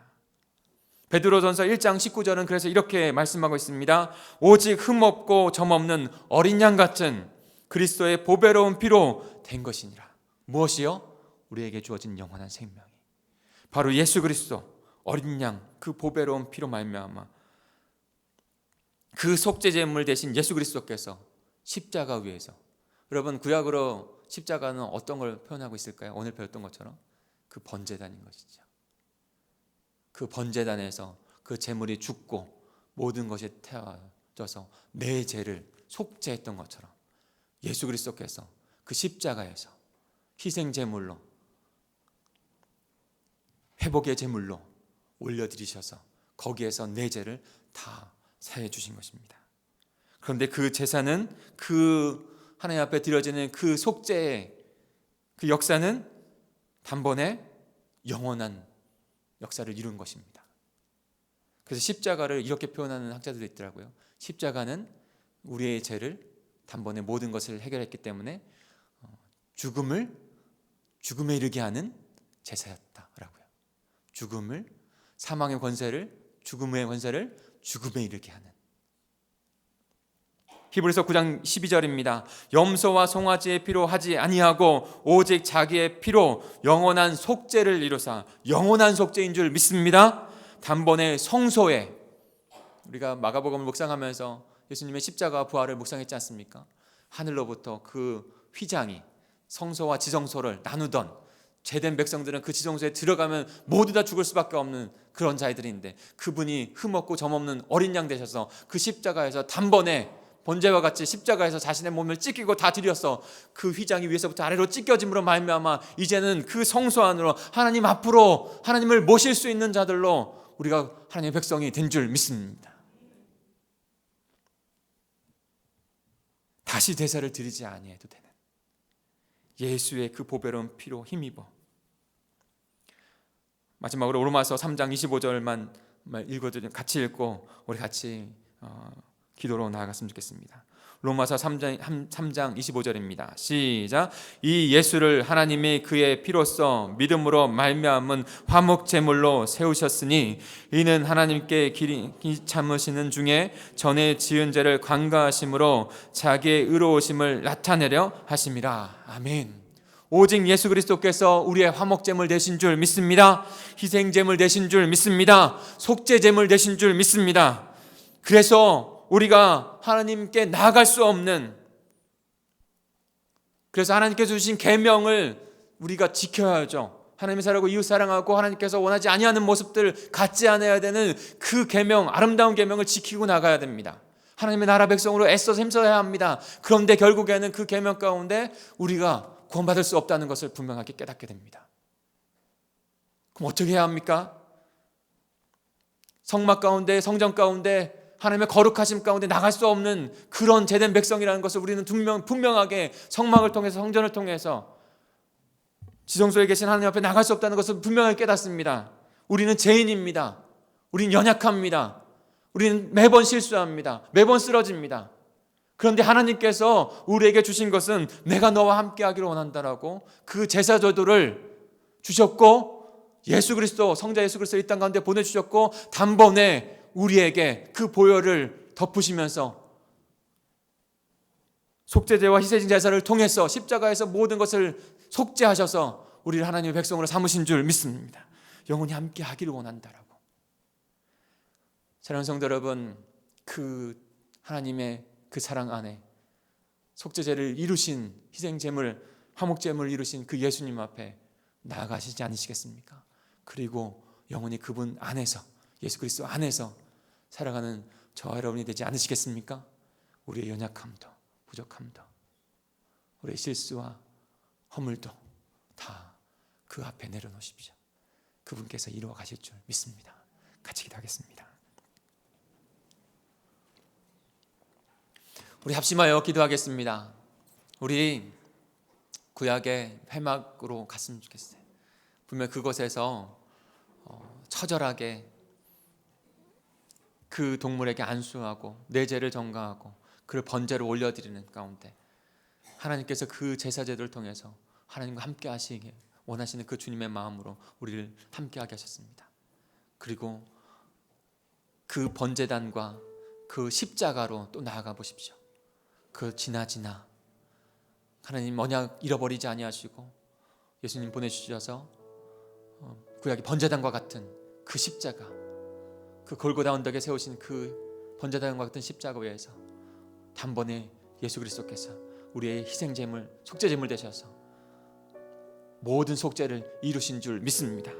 Speaker 2: 베드로전서 1장 19절은 그래서 이렇게 말씀하고 있습니다. 오직 흠없고 점없는 어린 양 같은 그리스도의 보배로운 피로 된 것이니라. 무엇이요? 우리에게 주어진 영원한 생명이 바로 예수 그리스도 어린 양, 그 보배로운 피로 말미암아 그 속죄제물 대신 예수 그리스도께서 십자가 위에서, 여러분 구약으로 십자가는 어떤 걸 표현하고 있을까요? 오늘 배웠던 것처럼 그 번제단인 것이죠. 그 번제단에서 그 제물이 죽고 모든 것이 태워져서 내 죄를 속죄했던 것처럼 예수 그리스도께서 그 십자가에서 희생 제물로, 회복의 제물로 올려드리셔서 거기에서 내 죄를 다 사해 주신 것입니다. 그런데 그 제사는, 그 하나님 앞에 드려지는 그 속죄의 그 역사는 단번에 영원한 역사를 이룬 것입니다. 그래서 십자가를 이렇게 표현하는 학자들도 있더라고요. 십자가는 우리의 죄를 단번에 모든 것을 해결했기 때문에 죽음에 이르게 하는 제사였다라고요. 죽음을, 사망의 권세를, 죽음의 권세를 죽음에 이르게 하는. 히브리서 9장 12절입니다. 염소와 송아지의 피로 하지 아니하고 오직 자기의 피로 영원한 속죄를 이루사, 영원한 속죄인 줄 믿습니다. 단번에 성소에, 우리가 마가복음을 묵상하면서 예수님의 십자가 부활을 묵상했지 않습니까? 하늘로부터 그 휘장이 성소와 지성소를 나누던, 죄된 백성들은 그 지성소에 들어가면 모두 다 죽을 수밖에 없는 그런 자들인데, 그분이 흠없고 점없는 어린 양 되셔서 그 십자가에서 단번에 번제와 같이 십자가에서 자신의 몸을 찢기고 다 드려서 그 휘장이 위에서부터 아래로 찢겨짐으로 말미암아 이제는 그 성소 안으로 하나님 앞으로 하나님을 모실 수 있는 자들로 우리가 하나님의 백성이 된 줄 믿습니다. 다시 제사를 드리지 아니해도 되는 예수의 그 보배로운 피로 힘입어. 마지막으로 로마서 3장 25절만 읽어드리면 같이 읽고 우리 같이 기도로 나아갔으면 좋겠습니다. 로마서 3장 25절입니다. 시작. 이 예수를 하나님이 그의 피로써 믿음으로 말미암은 화목 제물로 세우셨으니 이는 하나님께 길이 참으시는 중에 전에 지은 죄를 관가하심으로 자기의 의로우심을 나타내려 하심이라. 아멘. 오직 예수 그리스도께서 우리의 화목제물 되신 줄 믿습니다. 희생제물 되신 줄 믿습니다. 속죄제물 되신 줄 믿습니다. 그래서 우리가 하나님께 나아갈 수 없는, 그래서 하나님께서 주신 계명을 우리가 지켜야죠. 하나님의 사랑하고 이웃 사랑하고 하나님께서 원하지 아니하는 모습들 갖지 않아야 되는 그 계명, 아름다운 계명을 지키고 나가야 됩니다. 하나님의 나라 백성으로 애써서 힘써야 합니다. 그런데 결국에는 그 계명 가운데 우리가 구원받을 수 없다는 것을 분명하게 깨닫게 됩니다. 그럼 어떻게 해야 합니까? 성막 가운데, 성전 가운데, 하나님의 거룩하심 가운데 나갈 수 없는 그런 제된 백성이라는 것을 우리는 분명하게 성막을 통해서, 성전을 통해서 지성소에 계신 하나님 앞에 나갈 수 없다는 것을 분명하게 깨닫습니다. 우리는 죄인입니다. 우리는 연약합니다. 우리는 매번 실수합니다. 매번 쓰러집니다. 그런데 하나님께서 우리에게 주신 것은 내가 너와 함께 하기를 원한다라고 그 제사제도를 주셨고, 예수 그리스도, 성자 예수 그리스도 이 땅 가운데 보내주셨고, 단번에 우리에게 그 보혈을 덮으시면서 속죄제와 희생 제사를 통해서 십자가에서 모든 것을 속죄하셔서 우리를 하나님의 백성으로 삼으신 줄 믿습니다. 영원히 함께 하기를 원한다라고. 사랑하는 성도 여러분, 그 하나님의 그 사랑 안에 속죄제를 이루신, 희생제물, 화목제물을 이루신 그 예수님 앞에 나아가시지 않으시겠습니까? 그리고 영원히 그분 안에서, 예수 그리스도 안에서 살아가는 저와 여러분이 되지 않으시겠습니까? 우리의 연약함도, 부족함도, 우리의 실수와 허물도 다 그 앞에 내려놓으십시오. 그분께서 이루어 가실 줄 믿습니다. 같이 기도하겠습니다. 우리 합심하여 기도하겠습니다. 우리 구약의 회막으로 갔으면 좋겠어요. 분명 그곳에서 처절하게 그 동물에게 안수하고 내 죄를 전가하고 그를 번제로 올려드리는 가운데 하나님께서 그 제사제도를 통해서 하나님과 함께 하시길 원하시는 그 주님의 마음으로 우리를 함께하게 하셨습니다. 그리고 그 번제단과 그 십자가로 또 나아가 보십시오. 그 지나 하나님 언약 잃어버리지 아니하시고 예수님 보내주셔서 구약의 번제단과 같은 그 십자가, 그 골고다 언덕에 세우신 그 번제단과 같은 십자가 위에서 단번에 예수 그리스도께서 우리의 희생제물, 속죄제물 되셔서 모든 속죄를 이루신 줄 믿습니다.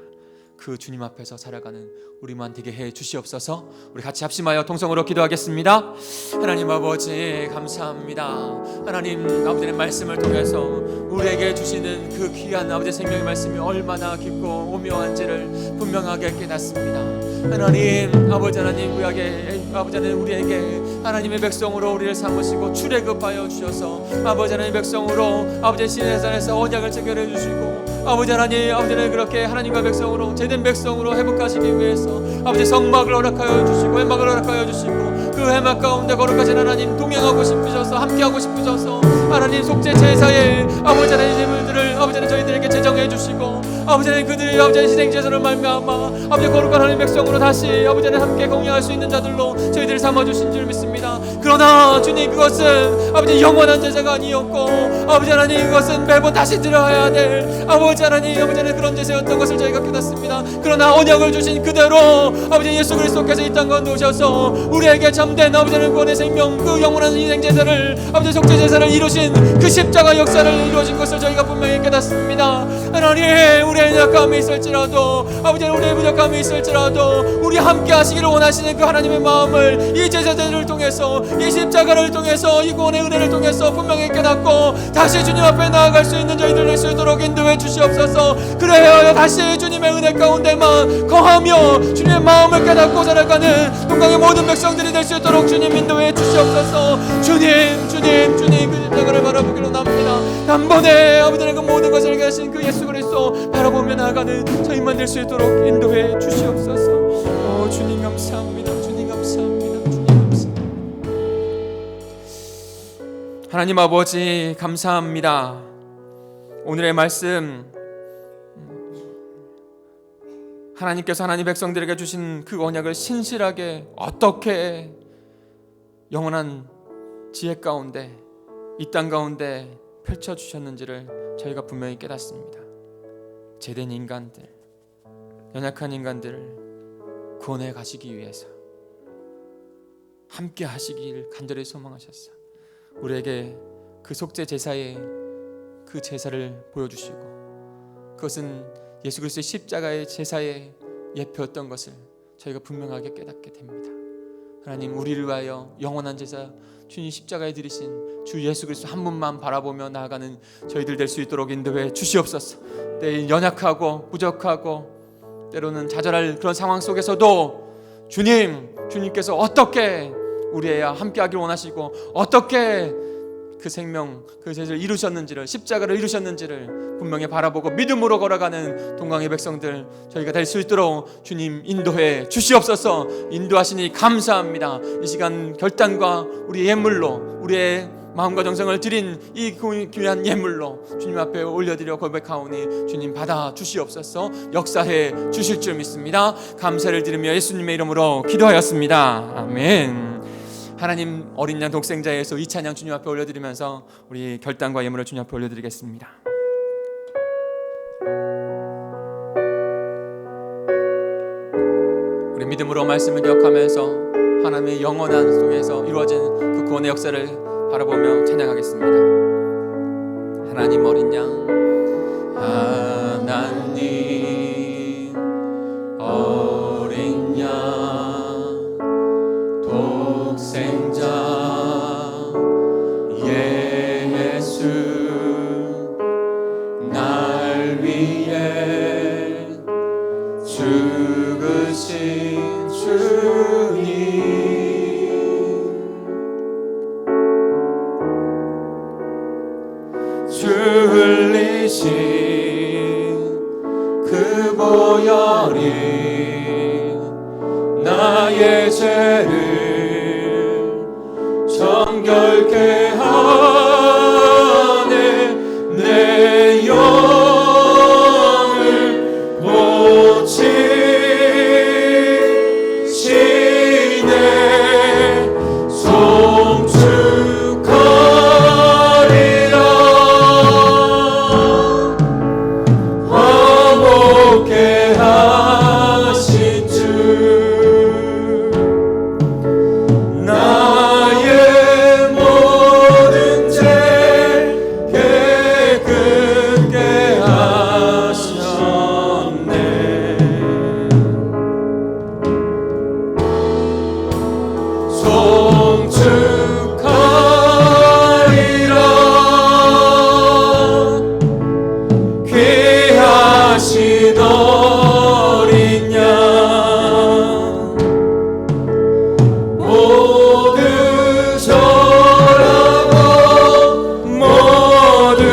Speaker 2: 그 주님 앞에서 살아가는 우리만 되게 해 주시옵소서. 우리 같이 합심하여 통성으로 기도하겠습니다. 하나님 아버지 감사합니다. 하나님 아버지의 말씀을 통해서 우리에게 주시는 그 귀한 아버지의 생명의 말씀이 얼마나 깊고 오묘한지를 분명하게 깨닫습니다. 하나님 아버지, 하나님 구약의 아버지 하나님 우리에게 하나님의 백성으로 우리를 삼으시고 출애굽하여 주셔서 아버지 하나님 백성으로 아버지 신의 산에서 언약을 체결해 주시고 아버지 하나님 그렇게 하나님과 백성으로 제된 백성으로 회복하시기 위해서 아버지 성막을 허락하여 주시고 회막을 허락하여 주시고 그 회막 가운데 거룩하신 하나님 동행하고 싶으셔서 함께하고 싶으셔서 하나님 속죄 제사에 아버지 하나님 제물들을 아버지 하나님 저희들에게 제정해 주시고 아버지 하나님 그들이 아버지 하나님 희생 제사를 말미암아 아버지 거룩한 하나님 백성으로 다시 아버지 하나님 함께 공유할 수 있는 자들로 저희들을 삼아 주신 줄 믿습니다. 그러나 주님 그것은 아버지 영원한 제사가 아니었고 아버지 하나님 그것은 매번 다시 드려야 될 아버지 하나님 그런 제사였던 것을 저희가 깨닫습니다. 그러나 언약을 주신 그대로 아버지 예수 그리스도께서 이 땅 가운데 오셔서 우리에게 참된 아버지 하나님 구원의 생명 그 영원한 희생 제사를 아버지 속죄 제사를 이루신 그 십자가 역사를 이루어진 것을 저희가 분명히 깨닫습니다. 하나님 우리의 약함이 있을지라도 아버지 우리의 부족함이 있을지라도 우리 함께 하시기를 원하시는 그 하나님의 마음을 이 제사제를 통해서 이 십자가를 통해서 이 구원의 은혜를 통해서 분명히 깨닫고 다시 주님 앞에 나아갈 수 있는 저희들 될 수 있도록 인도해 주시옵소서. 그래야 다시 주님의 은혜 가운데만 거하며 주님의 마음을 깨닫고 살아가는 동강의 모든 백성들이 될 수 있도록 주님 인도해 주시옵소서. 주님 그 십자가를 바라보기로 납니다. 단번에 아버지의 그 모든 것을 계신 그 예수 그리스도 바라보며 나아가는 저희만 될 수 있도록 인도해 주시옵소서. 주님 감사합니다. 주님 감사합니다. 주님 감사합니다. 하나님 아버지 감사합니다. 오늘의 말씀 하나님께서 하나님 백성들에게 주신 그 언약을 신실하게 어떻게 영원한 지혜 가운데 이 땅 가운데 펼쳐주셨는지를 저희가 분명히 깨닫습니다. 죄된 인간들, 연약한 인간들을 구원해 가시기 위해서 함께 하시길 간절히 소망하셨어. 우리에게 그 속죄 제사의 그 제사를 보여주시고 그것은 예수 그리스도의 십자가의 제사의 예표였던 것을 저희가 분명하게 깨닫게 됩니다. 하나님, 우리를 위하여 영원한 제사 주님 십자가에 들이신 주 예수 그리스도 한 분만 바라보며 나아가는 저희들 될 수 있도록 인도해 주시옵소서. 때에 연약하고 부족하고 때로는 좌절할 그런 상황 속에서도 주님께서 어떻게 우리와 함께하길 원하시고 어떻게 그 생명, 그 제사를 이루셨는지를, 십자가를 이루셨는지를 분명히 바라보고 믿음으로 걸어가는 동강의 백성들 저희가 될 수 있도록 주님 인도해 주시옵소서. 인도하시니 감사합니다. 이 시간 결단과 우리의 예물로, 우리의 마음과 정성을 드린 이 귀한 예물로 주님 앞에 올려드려 고백하오니 주님 받아 주시옵소서. 역사해 주실 줄 믿습니다. 감사를 드리며 예수님의 이름으로 기도하였습니다. 아멘. 하나님, 어린 양 독생자에서 이 찬양 주님 앞에 올려드리면서 우리 결단과 예물을 주님 앞에 올려드리겠습니다. 우리 믿음으로 말씀을 기억하면서 하나님의 영원한 속에서 이루어진 그 구원의 역사를 바라보며 찬양하겠습니다. 하나님 어린 양, 하나님 어린 양 독생자 예수 날 위해 죽으신 주님 주 흘리신 그 보혈이 나의 죄를 정결케 하네. 내 영을 고치시네. 송축하리라. 화목케 하신 주 나의 모든 죄 깨끗게 하셨네. 송축하리라. 귀하신 어린 양 모두 절하고 모두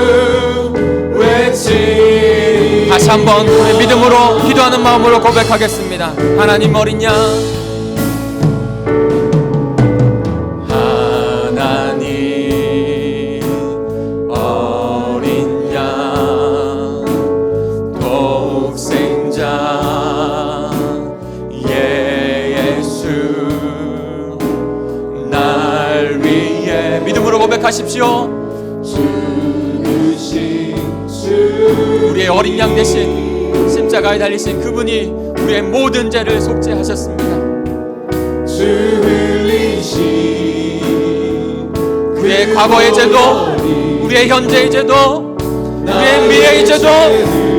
Speaker 2: 외치. 다시 한번 우리 믿음으로 기도하는 마음으로 고백하겠습니다. 하나님 어린 양, 하나님 어린 양 독생자 예수 날 위해 믿음으로 고백하십시오. 우리의 어린 양 대신 십자가에 달리신 그분이 우리의 모든 죄를 속죄하셨습니다. 우리의 과거의 죄도, 우리의 현재의 죄도, 우리의 미래의 죄도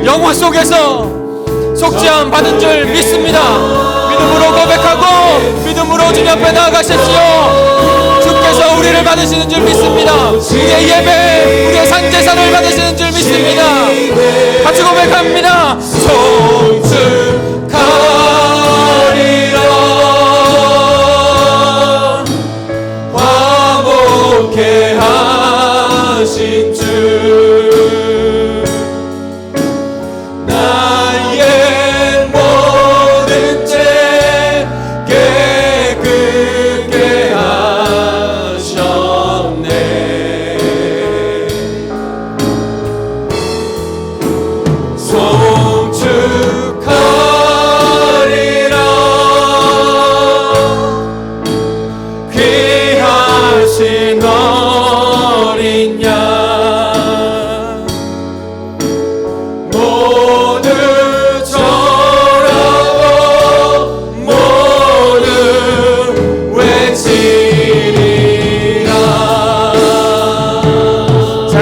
Speaker 2: 영혼 속에서 속죄함 받은 줄 믿습니다. 믿음으로 고백하고 믿음으로 주님 앞에 나아가십시오. 주께서 우리를 받으시는 줄 믿습니다. 우리의 예배, 우리의 산제사를 받으시는 줄 믿습니다. 같이 고백합니다. 송축하리라. 화목케 하신 주 나의 모든 죄 깨끗게 하셨네. 송축하리라.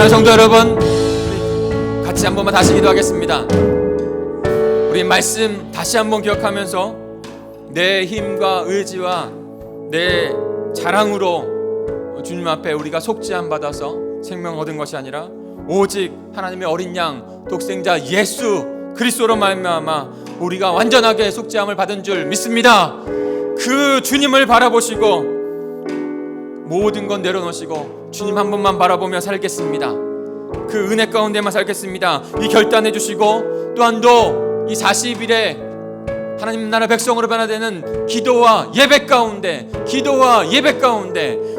Speaker 2: 사랑하는 성도 여러분, 같이 한 번만 다시 기도하겠습니다. 우리 말씀 다시 한번 기억하면서 내 힘과 의지와 내 자랑으로 주님 앞에 우리가 속죄함 받아서 생명 얻은 것이 아니라 오직 하나님의 어린 양 독생자 예수 그리스도로 말미암아 우리가 완전하게 속죄함을 받은 줄 믿습니다. 그 주님을 바라보시고 모든 건 내려놓으시고 주님 한 번만 바라보며 살겠습니다. 그 은혜 가운데만 살겠습니다. 이 결단해 주시고 또한도 이 40일에 하나님 나라 백성으로 변화되는 기도와 예배 가운데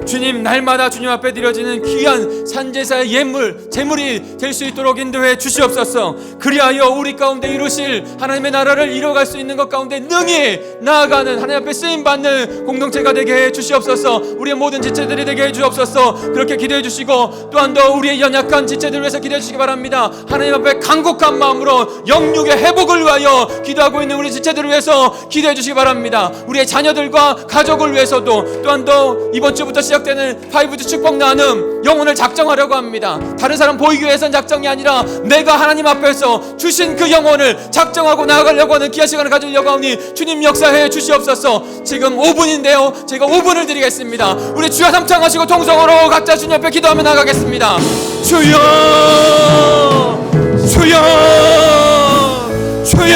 Speaker 2: 주님 날마다 주님 앞에 드려지는 귀한 산제사의 예물 제물이 될 수 있도록 인도해 주시옵소서. 그리하여 우리 가운데 이루실 하나님의 나라를 이뤄갈 수 있는 것 가운데 능히 나아가는 하나님 앞에 쓰임받는 공동체가 되게 해 주시옵소서. 우리의 모든 지체들이 되게 해 주옵소서. 그렇게 기도해 주시고 또한 더 우리의 연약한 지체들을 위해서 기도해 주시기 바랍니다. 하나님 앞에 간곡한 마음으로 영육의 회복을 위하여 기도하고 있는 우리 지체들을 위해서 기도해 주시기 바랍니다. 우리의 자녀들과 가족을 위해서도 또한 더 이번 주부터 시작되는 5G 축복 나눔 영혼을 작정하려고 합니다. 다른 사람 보이기 위해서는 작정이 아니라 내가 하나님 앞에서 주신 그 영혼을 작정하고 나아가려고 하는 귀한 시간을 가지려고 하니 주님 역사해 주시옵소서. 지금 5분인데요 제가 5분을 드리겠습니다. 우리 주여 삼창하시고 통성으로 각자 주님 앞에 기도하며 나가겠습니다. 주여 주여